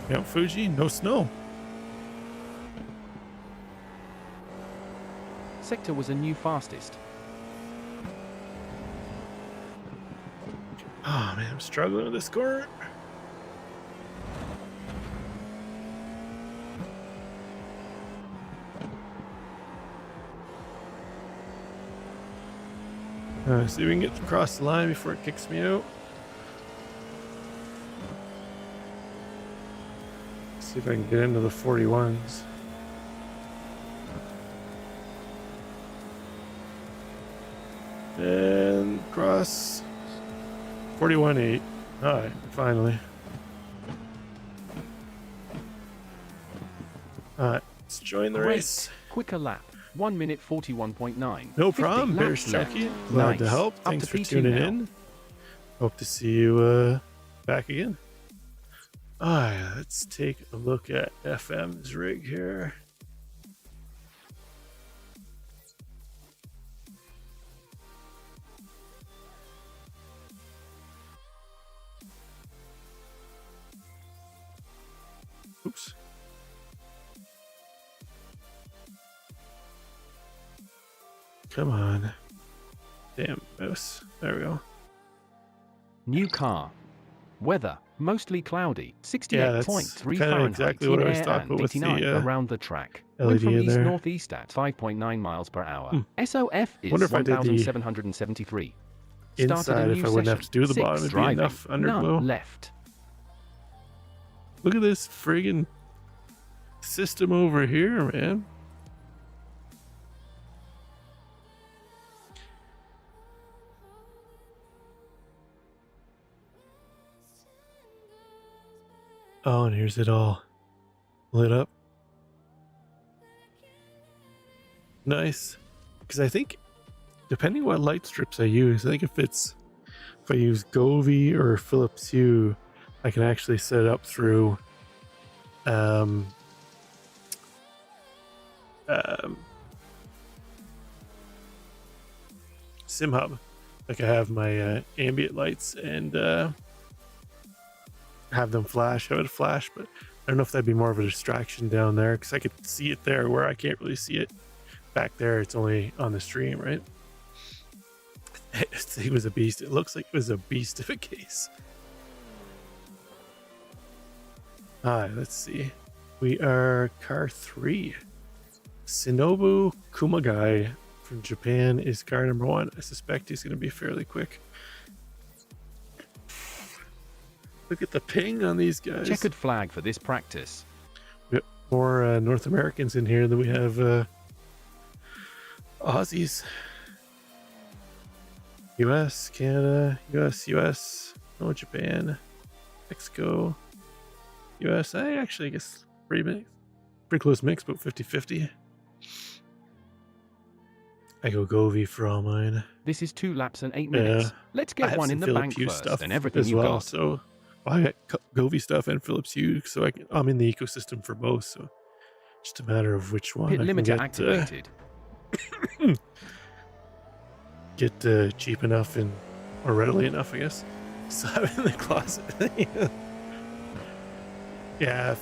Mount Fuji, no snow. Sector was a new fastest. Oh man, I'm struggling with this corner. See if we can get across the line before it kicks me out. See if I can get into the 41s. And cross 41.8. Alright, finally. Alright, let's join the race. Quicker lap. 1 minute 41.9. No 50 problem, laps Bears left. Chucky. Glad Nice. to help. Up Thanks to for P2 tuning now. in. Hope to see you back again. Alright, let's take a look at FM's rig here. Oops. Come on. Damn mouse. There we go. New car. Weather, mostly cloudy. 68.3 kinda Fahrenheit exactly in what I was air talking and about with 89 the, around the track. LED Wind from in there. east-northeast at 5.9 miles per hour. SOF is Wonder if I did the 1,773. Started a inside, new if I wouldn't have to do the session. bottom, 6 it'd be driving, enough underglow. none left. Look at this friggin' system over here, man. Oh, and here's it all lit up. Nice. Because I think, depending what light strips I use, I think if it's if I use Govee or Philips Hue, I can actually set it up through SimHub. Like I have my ambient lights and have them flash, have it flash, but I don't know if that'd be more of a distraction down there because I could see it there where I can't really see it back there. It's only on the stream, right? It was a beast. It looks like it was a beast of a case. Alright, let's see. We are car 3. Shinobu Kumagai from Japan is car number 1. I suspect he's going to be fairly quick. Look at the ping on these guys. Checkered flag for this practice. We got more North Americans in here than we have Aussies. US, Canada, US, no Japan, Mexico, US. I guess pretty close mix, about 50-50. I go Govee for all mine. This is 2 laps and 8 minutes. Let's get one in the bank first stuff and everything as you well. got. So I got Govee stuff and Philips Hue, so I'm in the ecosystem for both. So just a matter of which one Pit I can limiter get, activated. get cheap enough and or readily enough, I guess. So I'm in the closet. Yeah,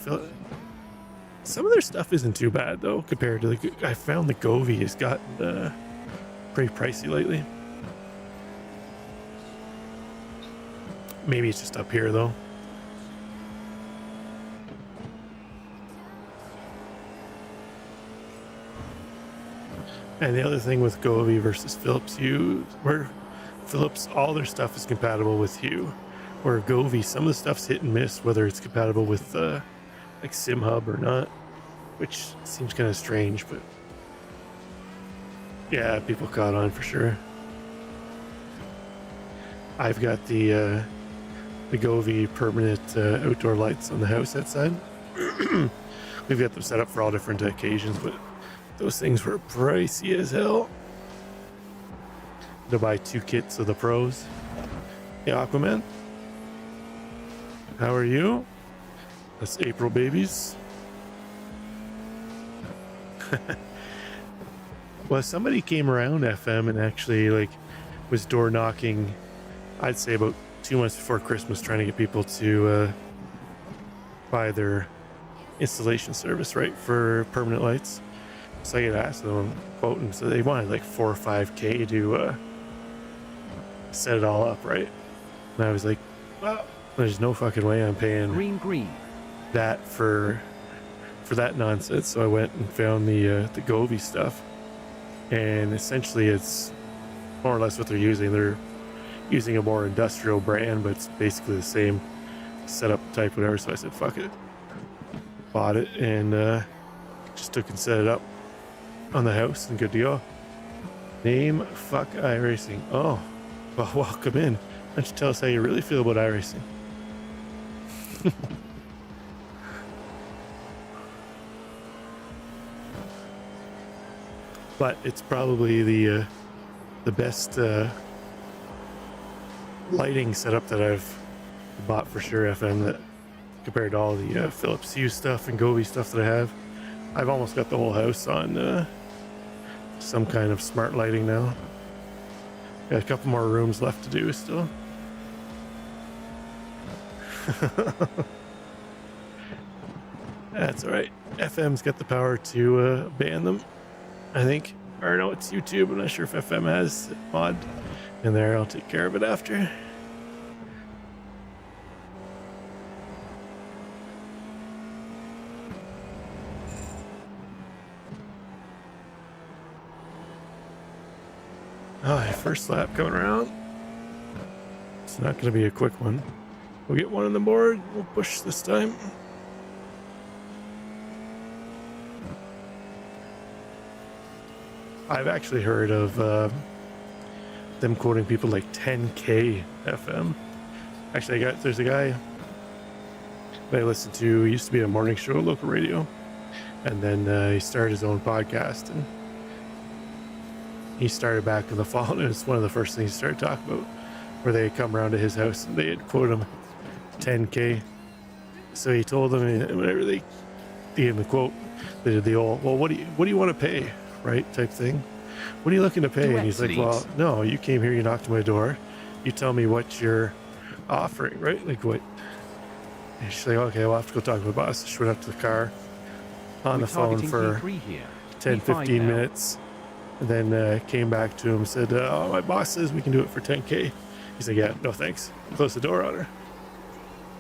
some of their stuff isn't too bad though compared to I found the Govee has gotten pretty pricey lately. Maybe it's just up here though. And the other thing with Govee versus Philips Hue, where Philips, all their stuff is compatible with Hue, where Govee, some of the stuff's hit and miss, whether it's compatible with like SimHub or not, which seems kind of strange, but yeah, people caught on for sure. I've got the Govee permanent outdoor lights on the house outside. We've got them set up for all different occasions, but those things were pricey as hell. To buy 2 kits of the pros. Hey, Aquaman. How are you? That's April babies. Well, somebody came around FM and actually was door knocking, I'd say about 2 months before Christmas, trying to get people to buy their installation service, right, for permanent lights. So I get asked them quoting, so they wanted 4 or 5K to set it all up, right? And I was like, well, there's no fucking way I'm paying Green. that for that nonsense. So I went and found the Govee stuff, and essentially it's more or less what they're using. They're using a more industrial brand, but it's basically the same setup type, whatever. So I said, fuck it, bought it, and just took and set it up on the house, and good to go. Name fuck iRacing. Oh, well, welcome in. Why don't you tell us how you really feel about iRacing? But it's probably the best lighting setup that I've bought for sure, FM, that compared to all the Philips Hue stuff and Govee stuff that I have. I've almost got the whole house on some kind of smart lighting now. Got a couple more rooms left to do still. That's alright. FM's got the power to ban them, I think. Or no, it's YouTube. I'm not sure if FM has it mod in there. I'll take care of it after. Alright, first lap coming around. It's not going to be a quick one. We'll get one on the board. We'll push this time. I've actually heard of them quoting people like 10K FM. Actually, there's a guy that I listen to. He used to be a morning show, local radio, and then he started his own podcast, and he started back in the fall, and it's one of the first things he started talking about where they had come around to his house and they had quoted him 10K. So he told them whenever they gave him the quote, they did the old, well, what do you want to pay, right, type thing. What are you looking to pay? And he's like, well, no, you came here, you knocked on my door, you tell me what you're offering, right? Like what? And she's like, okay, well, I have to go talk to my boss. She went up to the car on the phone for 10, 15 minutes. And then came back to him and said, oh, my boss says we can do it for 10K. He's like, yeah, no thanks. Closed the door on her.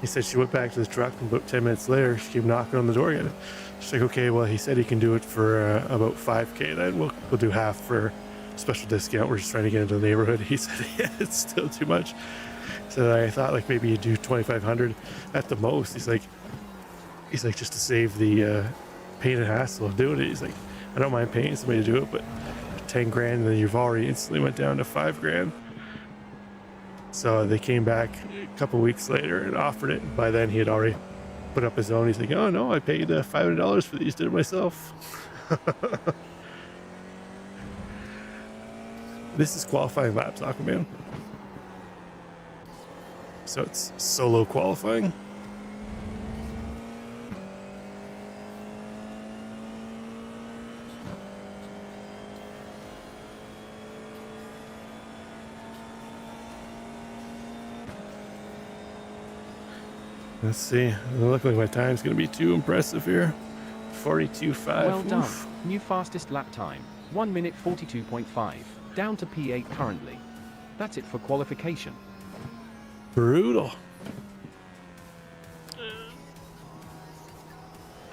He said she went back to the truck, and about 10 minutes later, she came knocking on the door again. She's like, okay, well, he said he can do it for about 5K. Then we'll do half for special discount. We're just trying to get into the neighborhood. He said, yeah, it's still too much. So I thought like maybe you do 2,500 at the most. He's like, just to save the pain and hassle of doing it. He's like, I don't mind paying somebody to do it, but 10 grand, and then you've already instantly went down to 5 grand. So they came back a couple weeks later and offered it. By then he had already put up his own. He's like, oh no, I paid $500 for these, did it myself. This is qualifying laps, Aquaman. So it's solo qualifying. Let's see. It doesn't look like my time's going to be too impressive here. 42.5. Well done. Oof. New fastest lap time. 1 minute 42.5. Down to P8 currently. That's it for qualification. Brutal.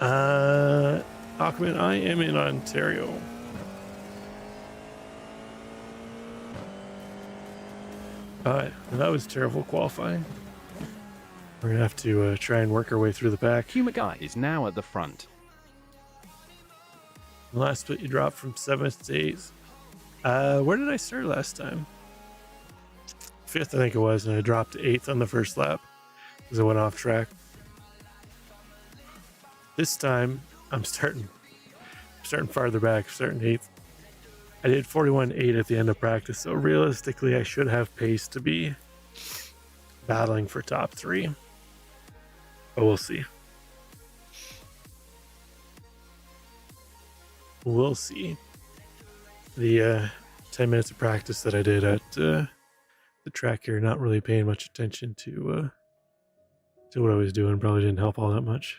Aquaman, I am in Ontario. Alright, that was terrible qualifying. We're gonna have to try and work our way through the pack. Humor Guy is now at the front. The last split you dropped from 7th to 8th. Where did I start last time? 5th, I think it was, and I dropped to 8th on the first lap because I went off track. This time, I'm starting farther back, starting 8th. I did 41.8 at the end of practice, so realistically, I should have pace to be battling for top 3. But we'll see. We'll see. The 10 minutes of practice that I did at the track here, not really paying much attention to what I was doing, probably didn't help all that much.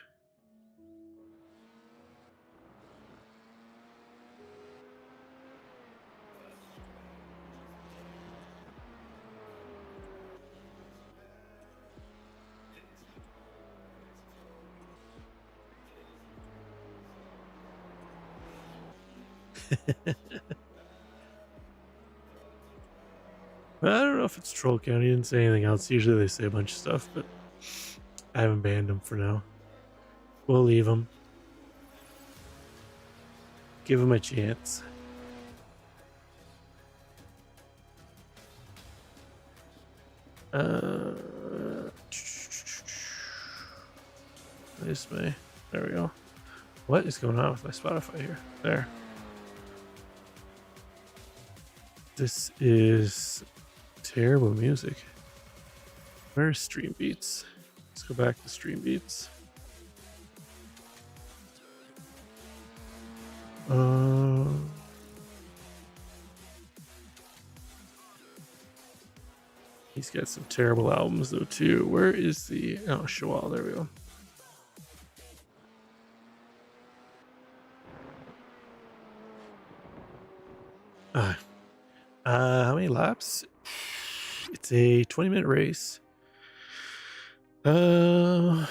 I don't know if it's Troll County. He didn't say anything else. Usually they say a bunch of stuff, but I haven't banned them for now. We'll leave them. Give them a chance. This way. There we go. What is going on with my Spotify here? There. This is terrible music. Where's Stream Beats? Let's go back to Stream Beats. He's got some terrible albums though too. Where is the Shawal? There we go. How many laps? It's a 20-minute race. What are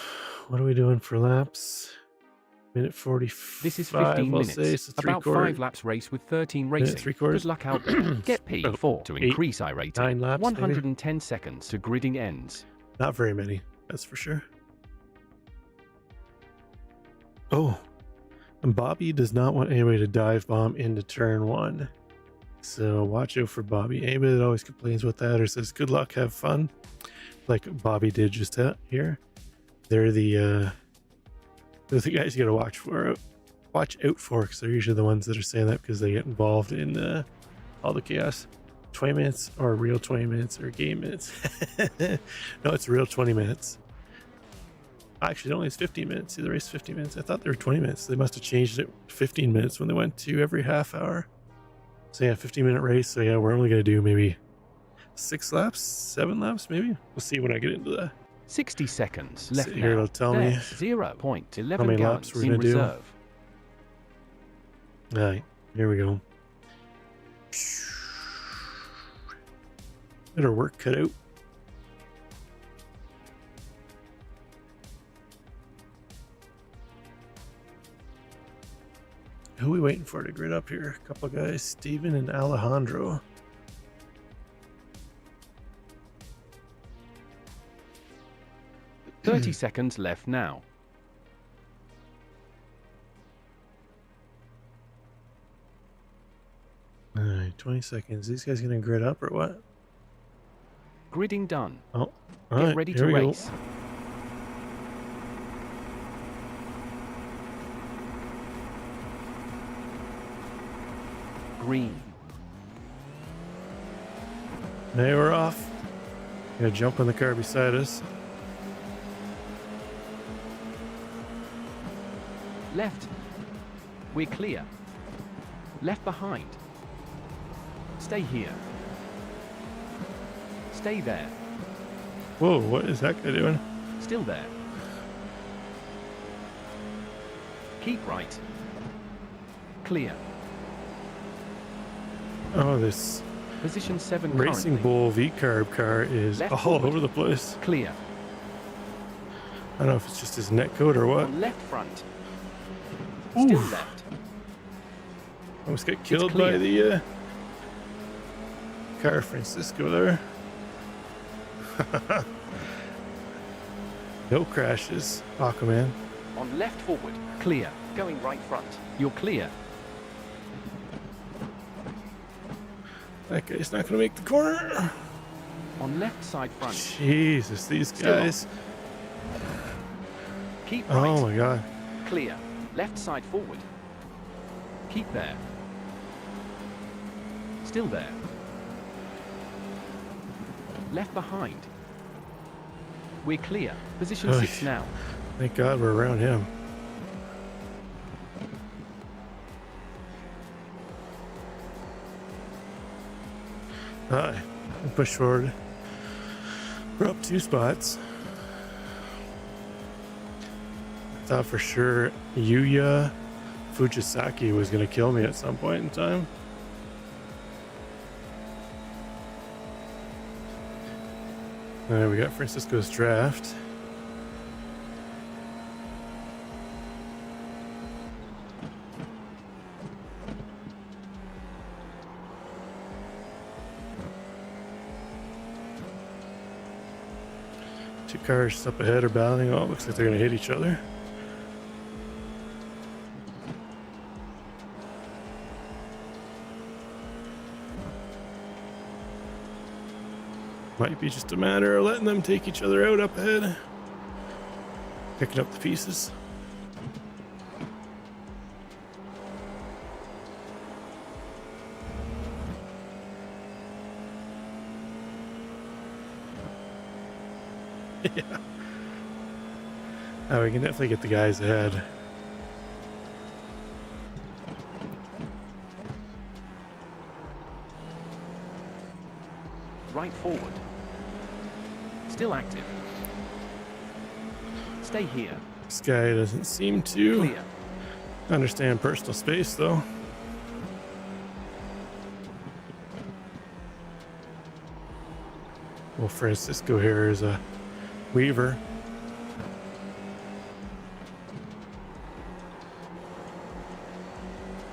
we doing for laps? Minute 40. This is 15 minutes. Say, so about 5 laps race with 13 racing. 3/4. Good luck out there. Get P4 to increase iRating. 9 laps. 110 seconds to gridding ends. Not very many, that's for sure. Oh, and Bobby does not want anybody to dive bomb into turn 1. So watch out for Bobby. Anybody that always complains about that or says good luck, have fun, like Bobby did just here, they're the guys you gotta watch out for, because they're usually the ones that are saying that because they get involved in all the chaos. 20 minutes or real 20 minutes or game minutes. No, it's real 20 minutes. Actually, only it's 15 minutes. See, the race is 15 minutes. I thought they were 20 minutes. They must have changed it 15 minutes when they went to every half hour. So yeah, 15-minute race. So yeah, we're only going to do maybe 6 laps, 7 laps maybe. We'll see when I get into that. 60 seconds left Sit here, now. it'll tell me There's 0.11 how many gallons laps we're in gonna do. reserve. All right, here we go. Got our work cut out. Who are we waiting for to grid up here? A couple of guys, Steven and Alejandro. Hmm. 30 seconds left now. All right, 20 seconds. These guys gonna grid up or what? Gridding done. Oh, all Get right, ready here to we race. go. Green. Now we're off. Gonna jump on the car beside us. Left. We're clear. Left behind. Stay here. Stay there. Whoa, what is that guy doing? Still there. Keep right. Clear. Oh, this Position 7 Racing currently. Bull V-carb car is Left all forward. over the place. Clear. I don't know if it's just his net code or what. On left front. Oof. Still left. Almost got killed by clear. the car Francisco there. No crashes, Aquaman. On left forward. Clear. Going right front. You're clear. That guy's not going to make the corner. On left side front. Jesus, these Still on. guys. Keep right. Oh my god. Clear. Left side forward. Keep there. Still there. Left behind. We're clear. Position Oy. 6 now. Thank God we're around him. Alright, push forward. We're up 2 spots. I thought for sure Yuya Fujisaki was going to kill me at some point in time. Alright, we got Francisco's draft. Two cars up ahead are battling. Oh, it looks like they're going to hit each other. Might be just a matter of letting them take each other out up ahead. Picking up the pieces. Yeah. Oh, we can definitely get the guys ahead. Right forward. Still active. Stay here. This guy doesn't seem to Clear. understand personal space, though. Well, Francisco here is a Weaver.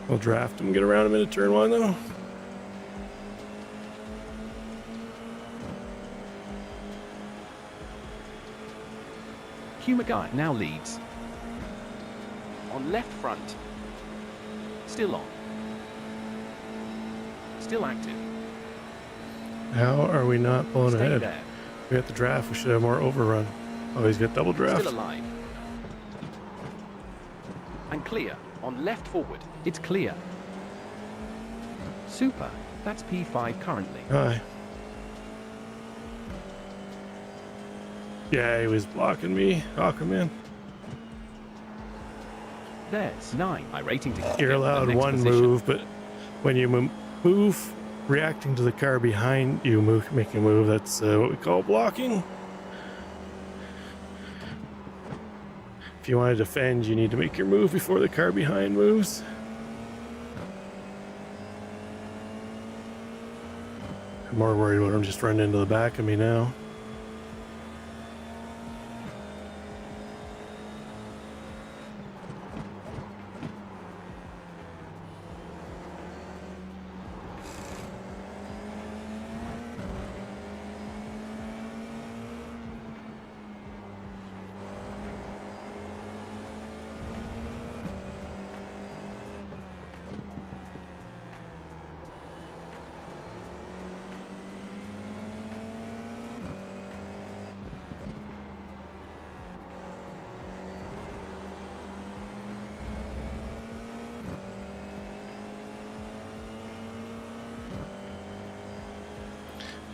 We'll draft him, get around him into turn 1, though. Kumagai now leads. On left front. Still on. Still active. How are we not pulling Stay ahead? there. We got the draft. We should have more overrun. Oh, he's got double draft. Still alive. And clear. On left forward. It's clear. Super. That's P5 currently. Hi. Yeah, he was blocking me. Aquaman. There's 9. iRacing to get You're the allowed next one position. move, but when you move, reacting to the car behind you, make a move. That's what we call blocking. If you want to defend, you need to make your move before the car behind moves. I'm more worried about him just running into the back of me now.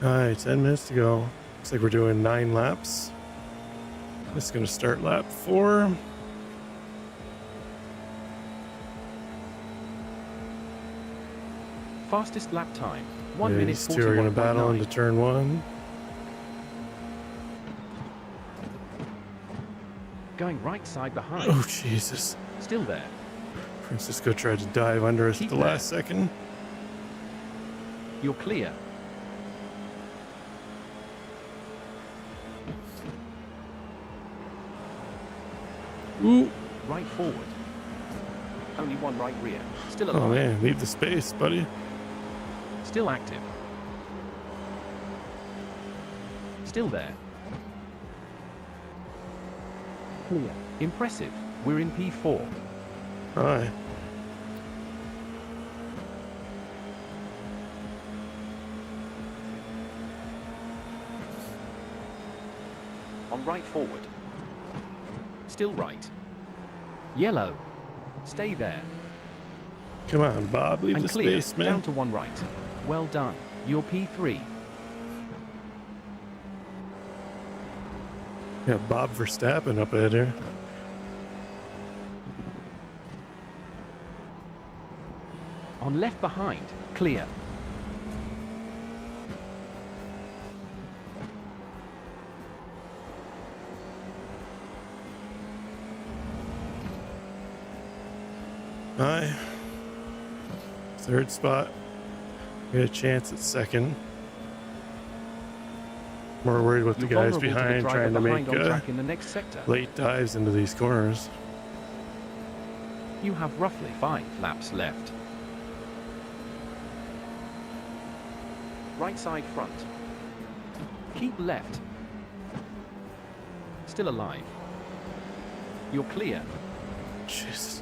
Alright, 10 minutes to go. Looks like we're doing 9 laps. Just gonna start lap 4. Fastest lap time. 1 minute These two are gonna battle 41.9. into turn 1. Going right side behind. Oh, Jesus. Still there. Francisco tried to dive under us Keep at the that. last second. You're clear. Ooh. Right forward. Only 1 right rear. Still alive. Oh, man. Leave the space, buddy. Still active. Still there. Clear. Impressive. We're in P4. Aye. On right forward. Still right. Yellow. Stay there. Come on, Bob. Leave And the clear. space, man. Down to 1 right. Well done. You're P3. Yeah, Bob Verstappen up ahead here. On left behind. Clear. Aye. Third spot. Get a chance at second. More worried about the You're guys vulnerable to the behind driver trying to behind make on track in the next sector. late dives into these corners. You have roughly 5 laps left. Right side front. Keep left. Still alive. You're clear. Jesus.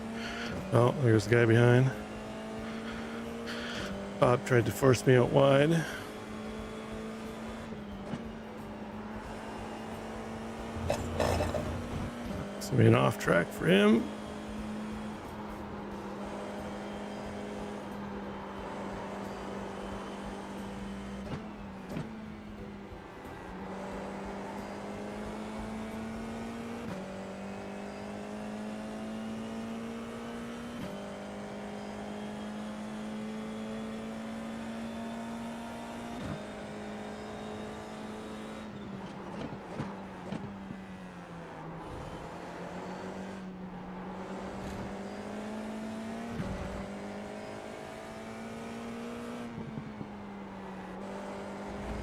Oh, there's the guy behind. Bob tried to force me out wide. It's gonna be an off track for him.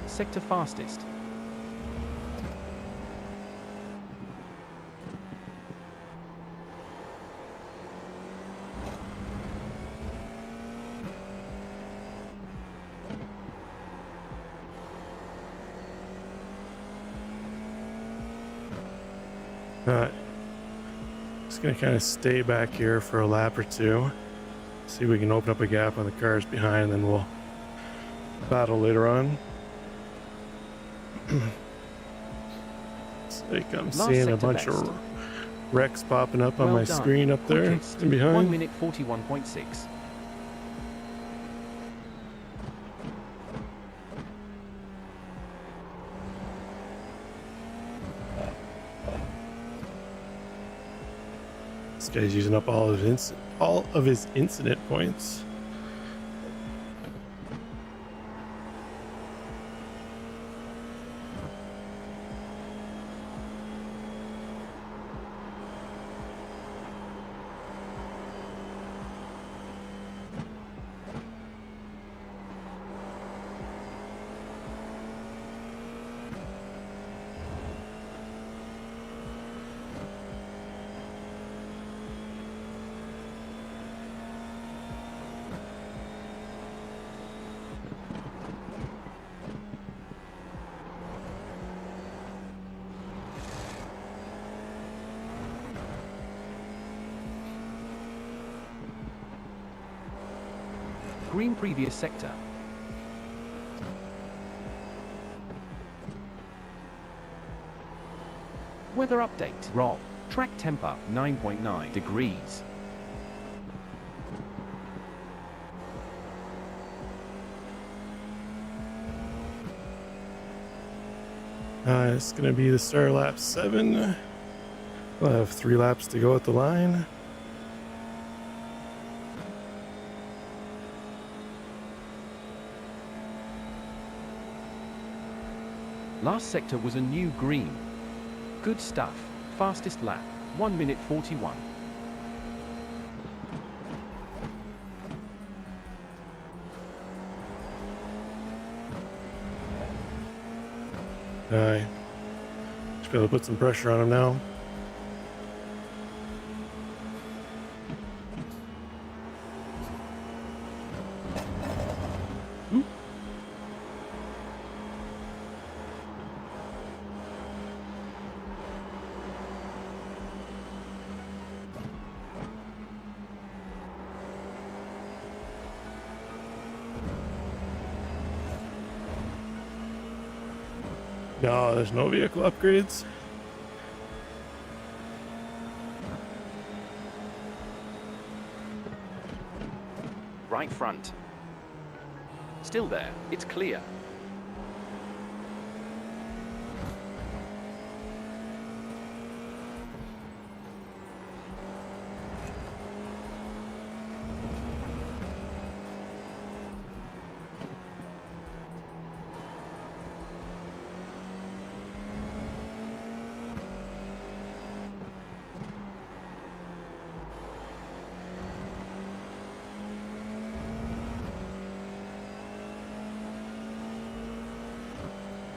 Sector fastest. Alright. Just gonna kind of stay back here for a lap or two. See if we can open up a gap on the cars behind, and then we'll battle later on. It's like I'm Last seeing a sector bunch best. of wrecks popping up on Well my done. screen up there Quickest. and 1 behind. minute 41.6. guy's using up all of his incident points. Green previous sector. Weather update. Roll. Track temp up 9.9 degrees. It's going to be the star lap 7. We'll have 3 laps to go at the line. Last sector was a new green. Good stuff. Fastest lap, 1 minute 41. Should be able to put some pressure on him now. No, there's no vehicle upgrades. Right front. Still there. It's clear.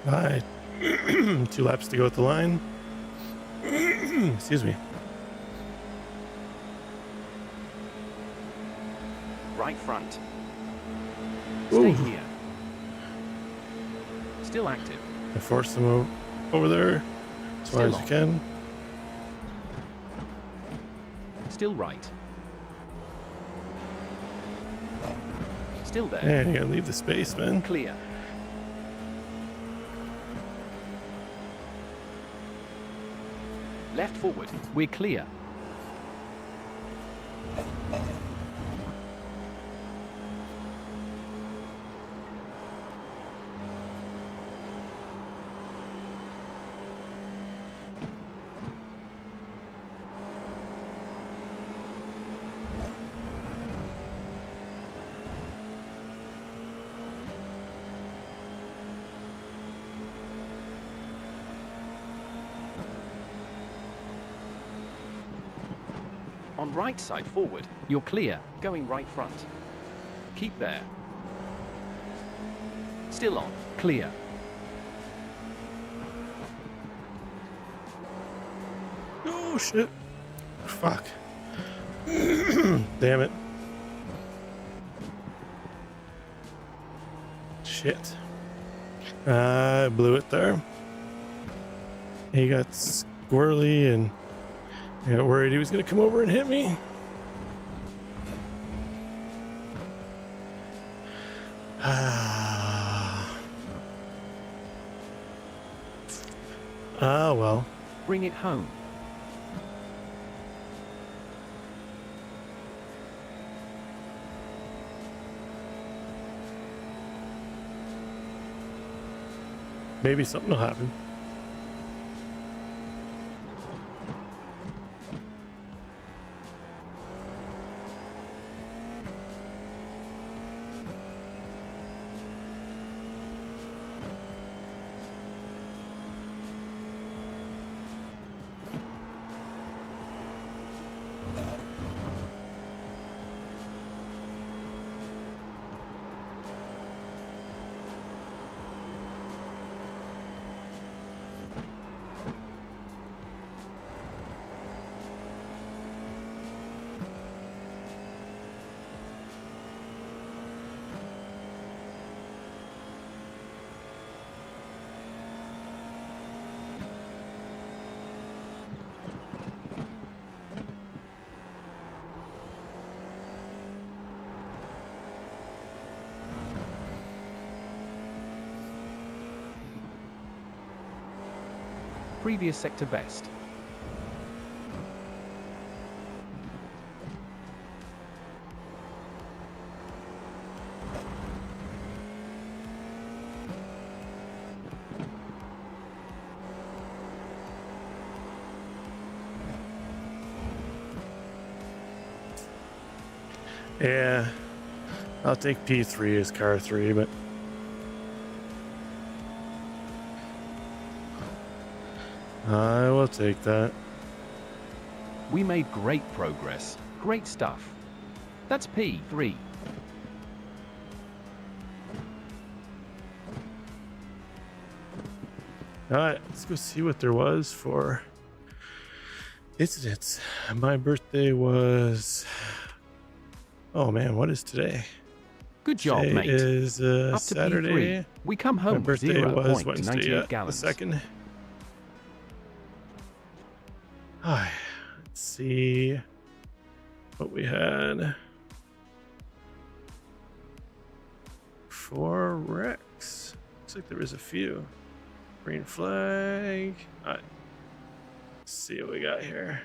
Alright. 2 laps to go at the line. Excuse me. Right front. Stay Ooh. here. Still active. I forced him over there as far as Still you can. Still right. Still there. Man, you gotta leave the space, man. Clear. Left forward. We're clear. On right side forward, you're clear, going right front. Keep there. Still on, clear. Oh, shit. Fuck. Damn it. Shit. I blew it there. He got squirrely and I got worried he was going to come over and hit me. Well. Bring it home. Maybe something will happen. previous sector best. Yeah, I'll take P3 as car 3, but I will take that. We made great progress. Great stuff. That's P3. Alright, let's go see what there was for incidents. My birthday was... Oh man, what is today? Good job, Today mate. is Up to Saturday. P3. We come My home with birthday was Wednesday, 0.98 the gallons. 2nd. Alright, let's see what we had. 4 wrecks. Looks like there was a few. Green flag. Alright. Let's see what we got here.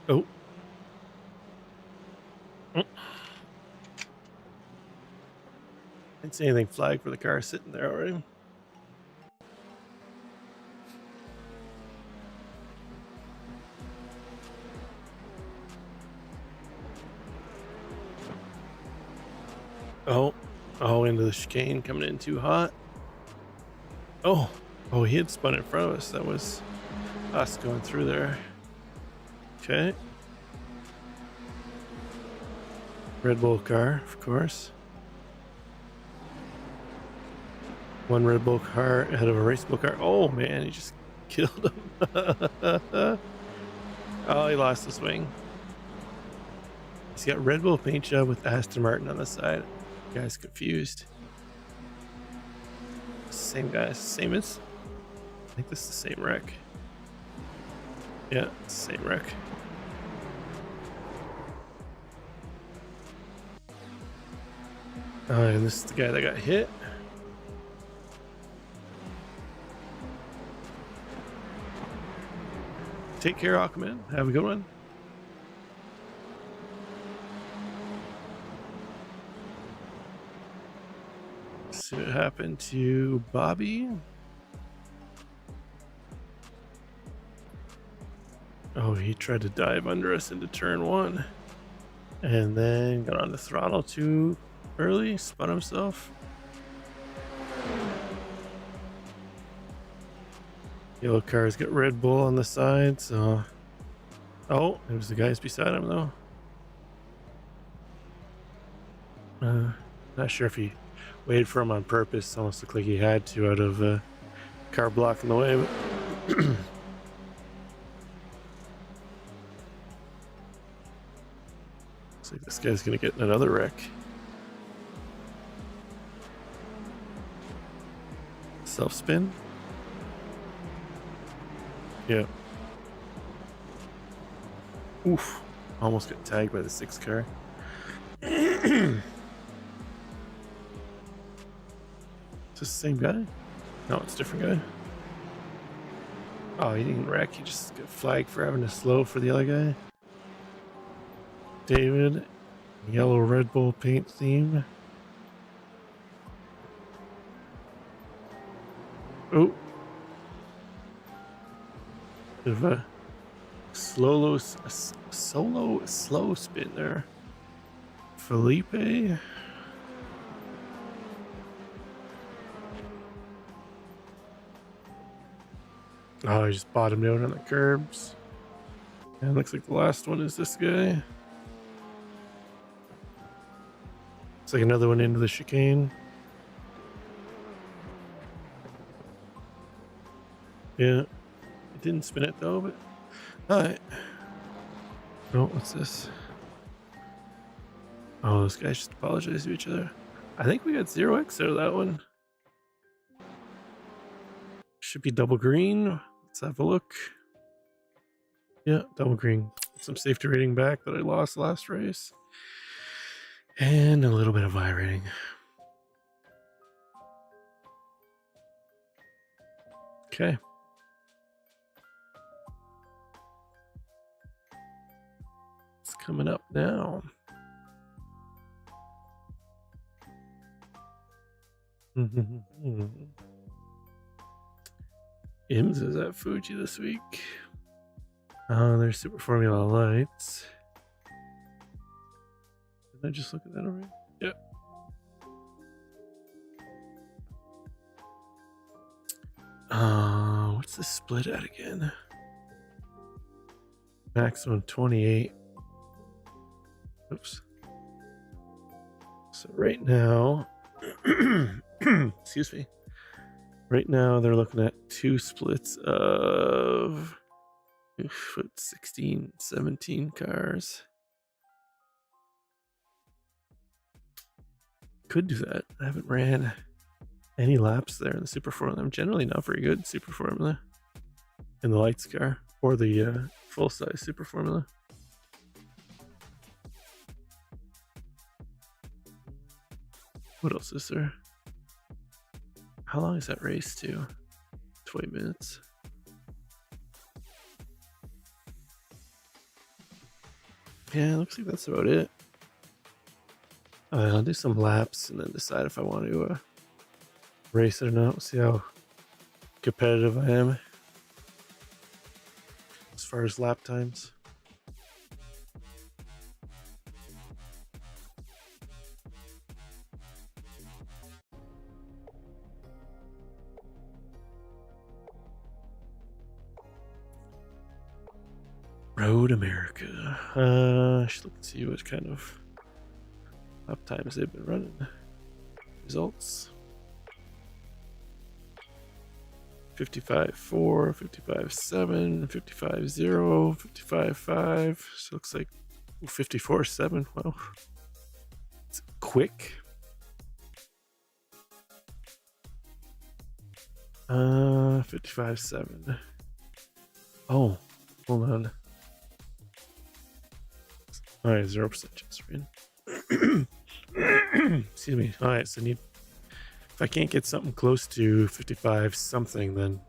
Oh. Didn't see anything flag for the car sitting there already. Oh, into the chicane, coming in too hot. Oh, he had spun in front of us. That was us going through there. Okay. Red Bull car, of course. One Red Bull car ahead of a race Bull car. Oh man, he just killed him. Oh, he lost the swing. He's got Red Bull paint job with Aston Martin on the side. Guy's confused. Same guy, same as. I think this is the same wreck. Yeah, same wreck. And this is the guy that got hit. Take care, Aquaman. Have a good one. See what happened to Bobby. Oh, he tried to dive under us into turn 1 and then got on the throttle too early, spun himself. Yellow car's got Red Bull on the side, so... Oh, there's the guys beside him though. Not sure if he waited for him on purpose. Almost looked like he had to out of car blocking the way, but looks like this guy's gonna get in another wreck. Self spin. Yeah. Oof. Almost got tagged by the 6 car. Is this the same guy? No, it's a different guy. Oh, he didn't wreck. He just got flagged for having to slow for the other guy. David, yellow Red Bull paint theme. Oh. Bit of a slow spin there. Felipe. Oh, he just bottomed out on the curbs. And looks like the last one is this guy. It's like another one into the chicane. Yeah. It didn't spin it though, but alright. Oh, what's this? Oh, those guys just apologize to each other. I think we got 0x out of that one. Should be double green. Let's have a look. Yeah, double green. Some safety rating back that I lost last race. And a little bit of iRacing. Okay. It's coming up now. IMS is at Fuji this week. There's Super Formula Lights. Did I just look at that already? Yep. What's the split at again? Maximum 28. Oops. So right now, excuse me. Right now they're looking at two splits of 16, 17 cars. Could do that. I haven't ran any laps there in the Super Formula. I'm generally not very good at Super Formula in the lights car or the full-size Super Formula. What else is there? How long is that race to? 20 minutes. Yeah, looks like that's about it. I'll do some laps and then decide if I want to race it or not. We'll see how competitive I am as far as lap times. Road America. I should look and see what kind of lap times they've been running. Results. 55.4, 55.7, 55.0, 55.5. So it looks like 54.7. Wow. It's quick. 55.7. Oh, hold on. All right, 0% chance to win. Excuse me. All right, so if I can't get something close to 55 something, then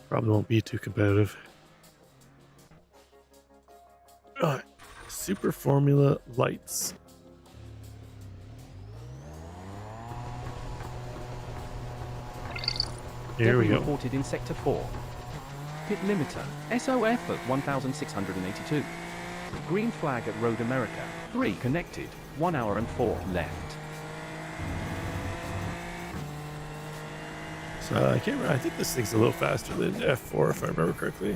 probably won't be too competitive. All right, Super Formula Lights. Here we go. Reported in Sector 4. Pit limiter, SOF at 1,682. Green flag at Road America. 3 connected. 1 hour and 4 left. So I can't remember. I think this thing's a little faster than F4 if I remember correctly.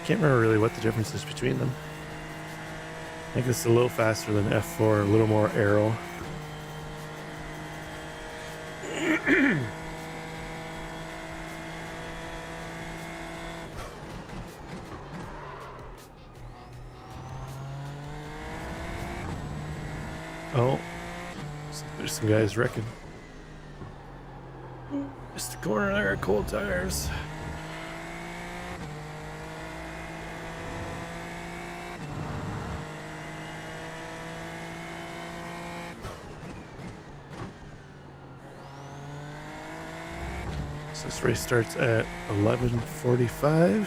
Can't remember really what the difference is between them. I think it's a little faster than F4, a little more aero. Oh, there's some guys wrecking. Just the corner there, cold tires. So this race starts at 11:45.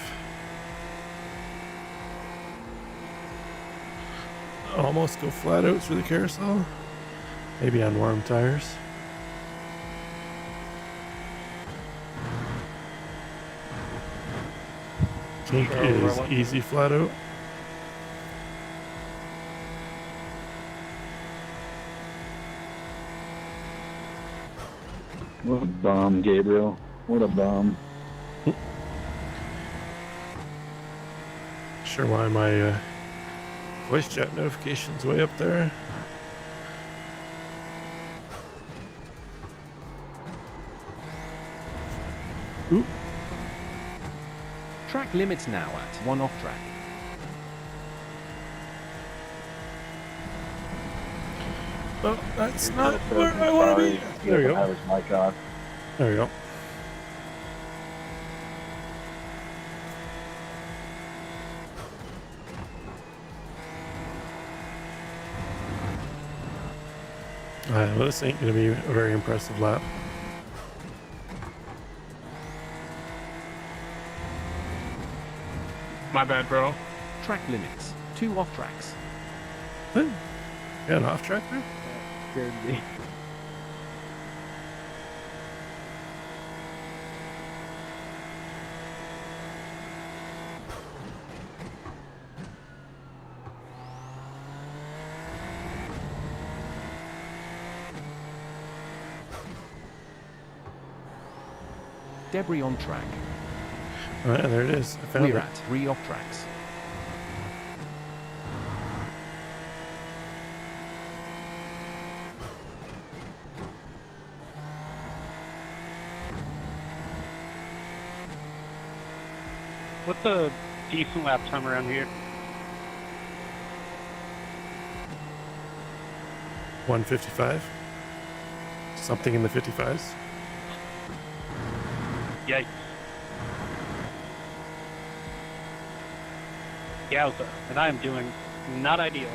Almost go flat out through the carousel. Maybe on warm tires. Tank is easy flat out. What a bomb, Gabriel. What a bomb. Sure why my voice chat notifications way up there. Oop. Track limits now at 1 off track. Oh, that's not where I want to be. There we go. That was my God. There we go. Well, this ain't going to be a very impressive lap. My bad, bro. Track limits. 2 off tracks. What? Got an off track there? Scared me. Debris on track. Oh, yeah, there it is. I found We're it. at 3 off tracks. What's a decent lap time around here? 155. Something in the 55s. Yikes. Yowza. And I am doing not ideal.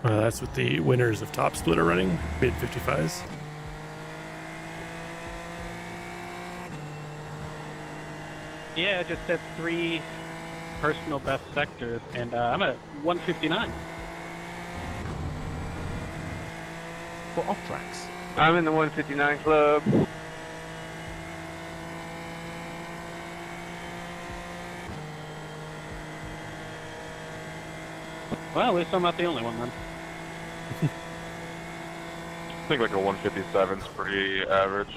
That's what the winners of Top Split are running. Mid 55s. Yeah, I just set 3 personal best sectors, and I'm at 159. For off tracks. I'm in the 159 club. Well, at least I'm not the only one then. I think like a 157 is pretty average.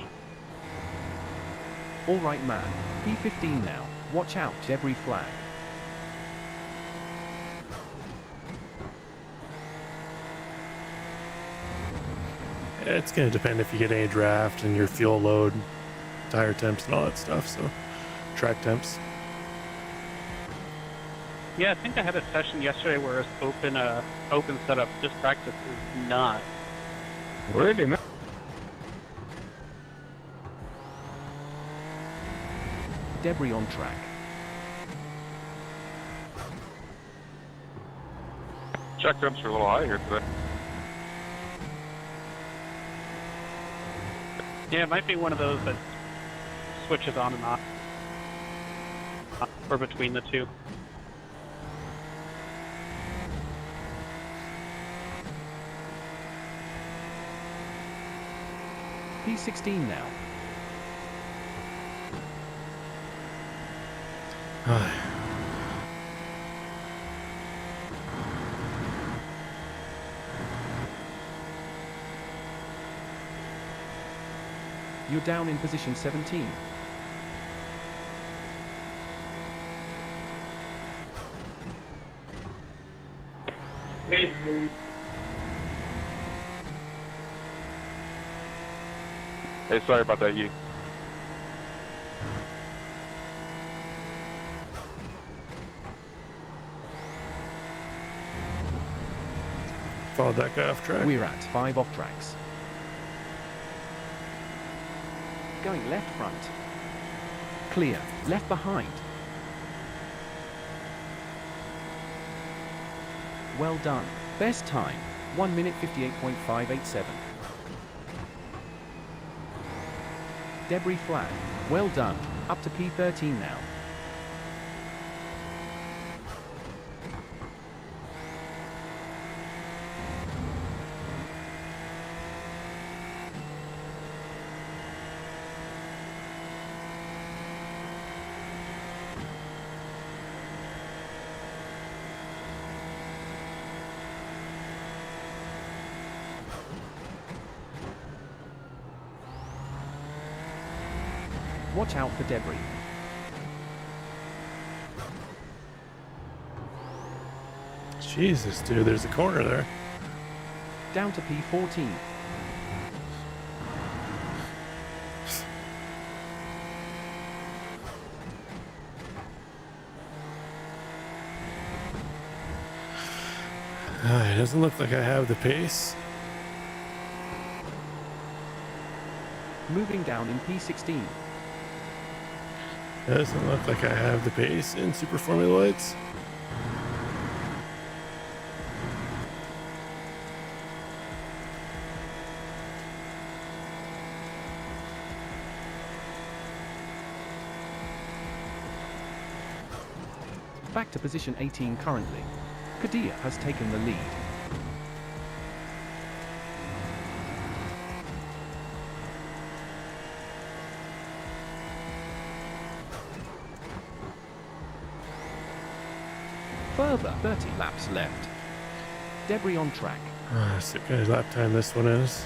All right, man. P15 now. Watch out, debris flag. It's going to depend if you get any draft and your fuel load, tire temps, and all that stuff. So, track temps. Yeah, I think I had a session yesterday where it was open setup. This practice is not. Really? Debris on track. Check temps are a little high here today. Yeah, it might be one of those that switches on and off. Or between the two. P16 now. You're down in position 17. Hey, sorry about that, you. Followed that guy off track. We're at 5 off tracks. Going left front. Clear. Left behind. Well done. Best time. 1 minute 58.587. Debris flag. Well done. Up to P13 now. Watch out for debris. Jesus, dude, there's a corner there. Down to P14. It doesn't look like I have the pace. Moving down in P16. Doesn't look like I have the pace in Super Formula Lights. Back to position 18 currently. Kadia has taken the lead. Further 30 laps left. Debris on track. See what kind of lap time this one is.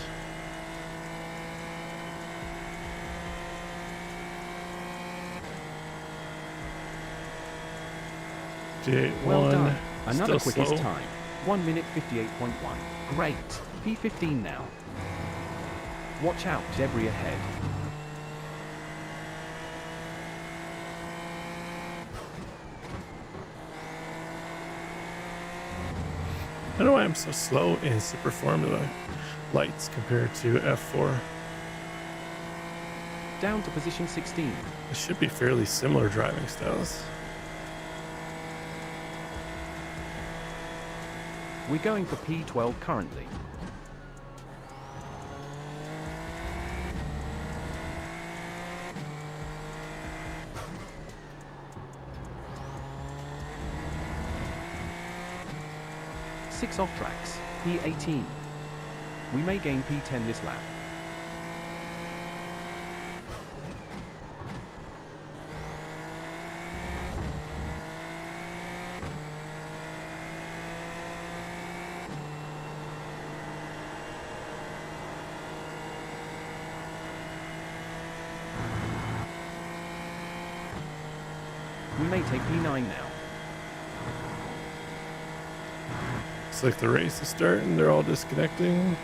Well done. Still Another quickest slow. time. 1 minute 58.1. Great. P15 now. Watch out, debris ahead. I don't know why I'm so slow in Super Formula Lights compared to F4. Down to position 16. It should be fairly similar driving styles. We're going for P12 currently. Six off tracks, P18. We may gain P10 this lap. We may take P9 now. Looks like the race is starting. They're all disconnecting.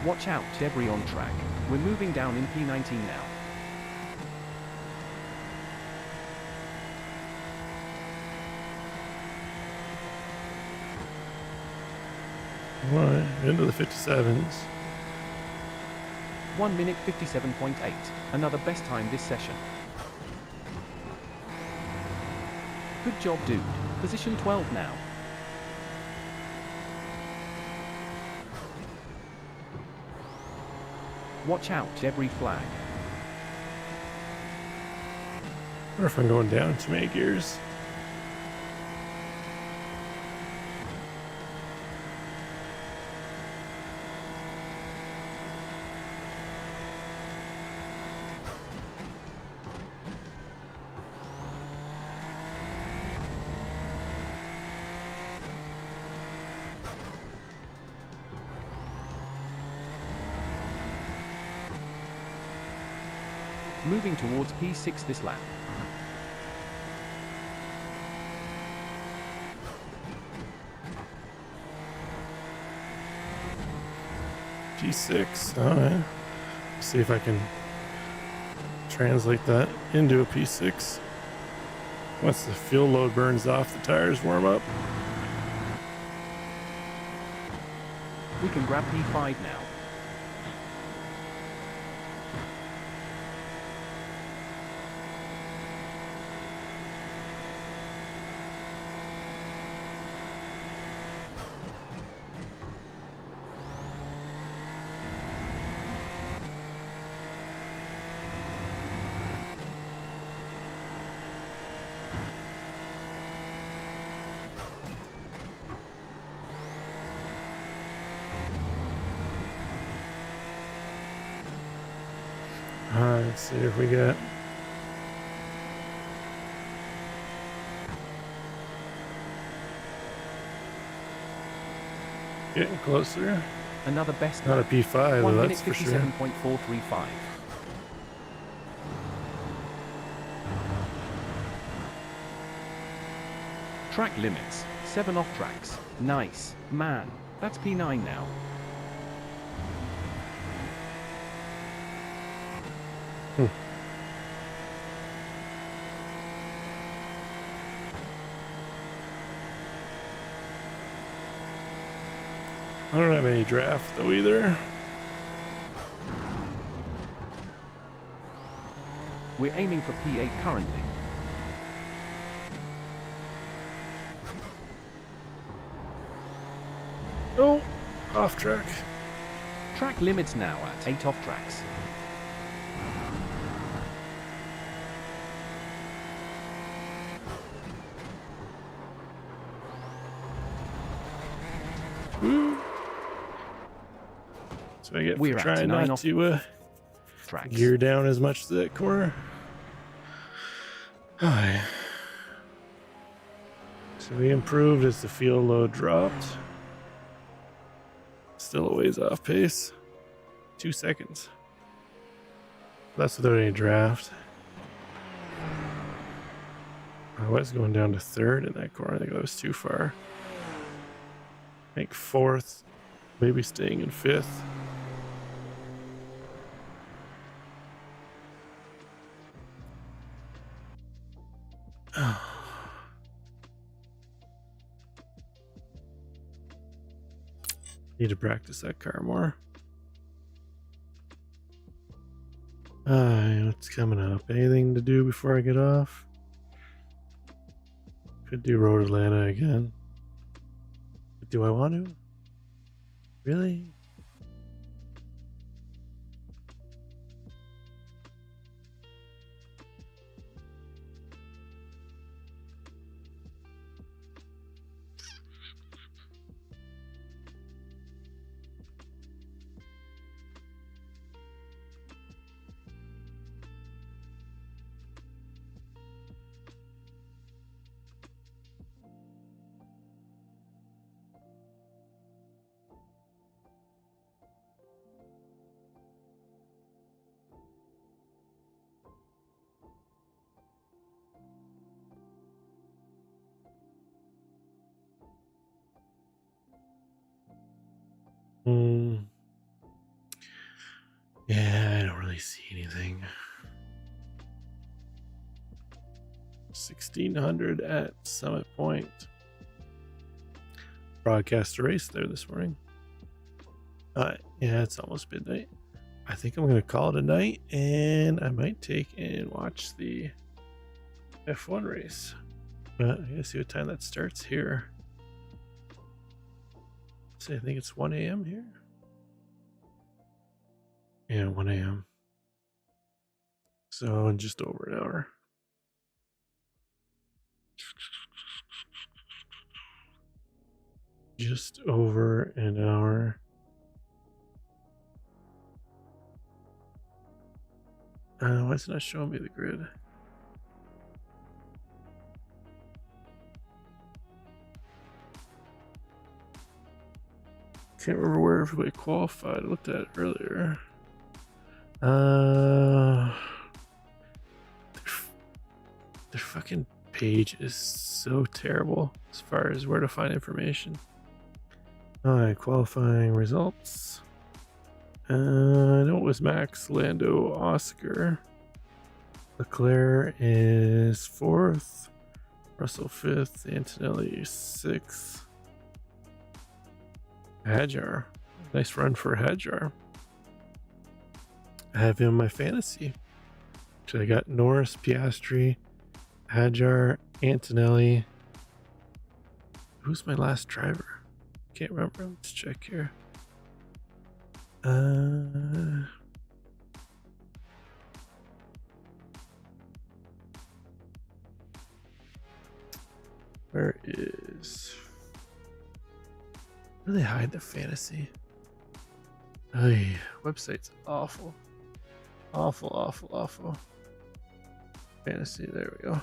Watch out, debris on track. We're moving down in P19 now. Right, into the 57s. 1 minute 57.8. Another best time this session. Good job, dude. Position 12 now. Watch out, debris flag. I wonder if I'm going down too many gears. Moving towards P6 this lap. P6, alright. See if I can translate that into a P6. Once the fuel load burns off, the tires warm up. We can grab P5 now. Alright, let's see if we get... Getting closer. Another best Not a lap. P5, 1 though, minute that's for sure. 57.435. Track limits. 7 off tracks. Nice. Man. That's P9 now. I don't have any draft though either. We're aiming for P8 currently. Oh, off track. Track limits now at 8 off tracks. Woo. So I get We're for at trying 9 not off to tracks. gear down as much to that corner. Alright. So we improved as the fuel load dropped. Still a ways off pace. 2 seconds. That's without any draft. I was going down to third in that corner. I think that was too far. I think fourth, maybe staying in fifth. Need to practice that car more. What's coming up? Anything to do before I get off? Could do Road Atlanta again. Do I want to? Really? Yeah, I don't really see anything. 1600 at Summit Point. Broadcast a race there this morning. Yeah, it's almost midnight. I think I'm going to call it a night, and I might take and watch the F1 race. But I gotta see what time that starts here. So I think it's 1 a.m. here. Yeah, 1 a.m. So in just over an hour. Just over an hour. Why is it not showing me the grid? Can't remember where everybody qualified. I looked at it earlier. Their fucking page is so terrible as far as where to find information. Alright, qualifying results. I know it was Max, Lando, Oscar. Leclerc is 4th. Russell 5th. Antonelli 6th. Hadjar. Nice run for Hadjar. I have him in my fantasy. So I got Norris, Piastri, Hadjar, Antonelli. Who's my last driver? Can't remember. Let's check here. Where is... Where do they hide the fantasy? Ay, website's awful. Awful. Fantasy, there we go.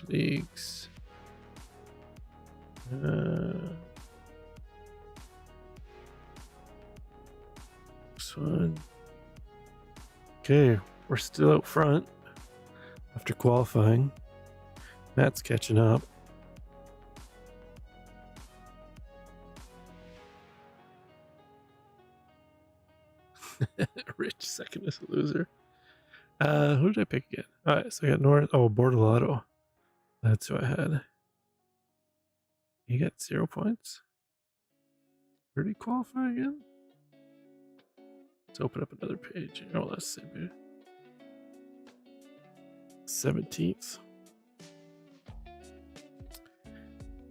Leagues. This one. Okay, we're still out front after qualifying. Matt's catching up. Rich second is a loser. Who did I pick again? All right, so I got North. Oh, Bortolotto. That's who I had. You got 0 points. Where did he qualify again? Let's open up another page. Oh, let's see, dude. 17th.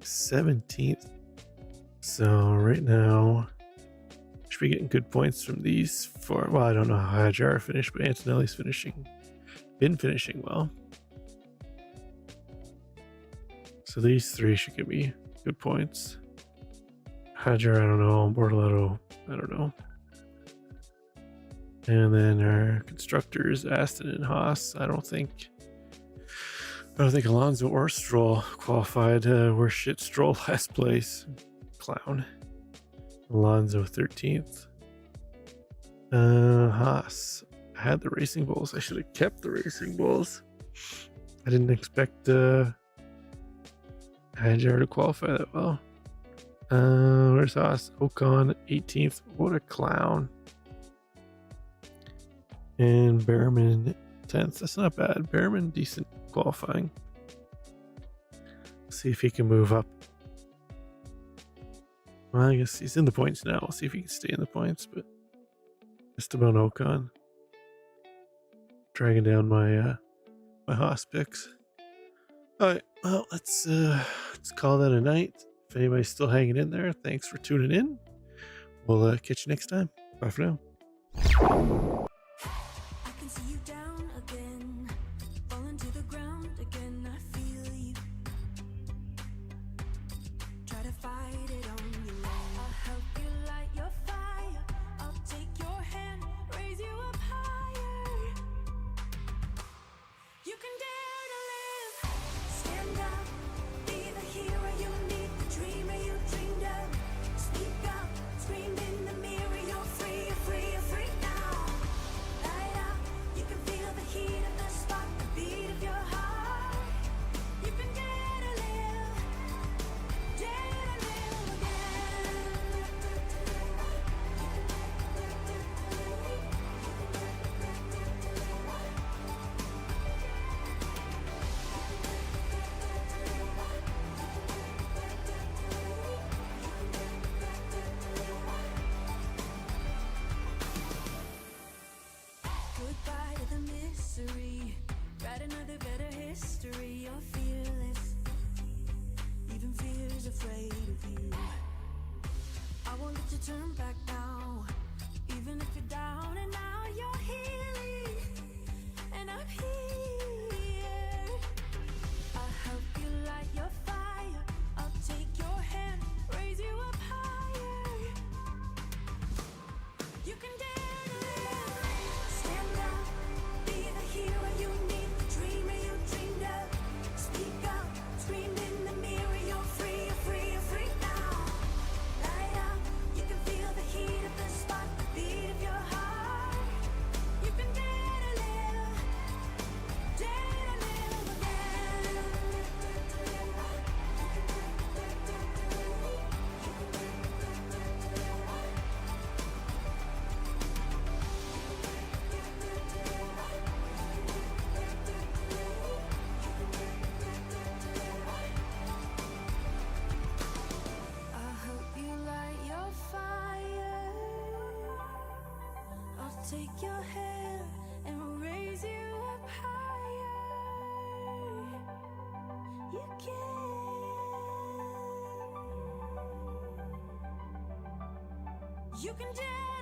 17th. So right now, should be getting good points from these four. Well, I don't know how Hajar finished, but Antonelli's been finishing well. So these three should give me good points. Hajar, I don't know. Bortolotto, I don't know. And then our constructors, Aston and Haas. I don't think Alonso or Stroll qualified. We're shit. Stroll last place. Clown. Alonso 13th. Haas. I had the Racing Bulls. I should have kept the Racing Bulls. I didn't expect Hajar to qualify that well. Where's Haas? Ocon 18th. What a clown. And Behrman 10th. That's not bad. Behrman, decent qualifying. See if he can move up. Well, I guess he's in the points now. We'll see if he can stay in the points, but Esteban Ocon. Dragging down my my Haas picks. Alright, well, let's call that a night. If anybody's still hanging in there, thanks for tuning in. We'll catch you next time. Bye for now. I can see you down again, falling to the ground again. I feel you. Try to fight it on your own. I'll help you light your fire. I'll take your hand, raise you up higher. You can dare to live. Stand up, be the hero you need, the dreamer you dreamed of. Speak up, scream in the mirror. You're free, you're free, you're free now. Light up, you can feel the heat of the spark, the beat of your heart. You can dare to live Goodbye to the misery. Write another better history. You're fearless. Even fear's afraid of you. I won't let you turn back now. Even if you're down and now you're healing. And I'm here. I'll help you light your fire. I'll take your hand, raise you up higher. You can dare to live. Stand up, be the hero you need, the dreamer you dreamed of. Speak up, scream in the mirror. You're free, you're free, you're free now. Light up, you can feel the heat of the spark, the beat of your heart. You can dare to live again. I'll help you light your fire. I'll take your hand and raise you up higher. You can. You can dare.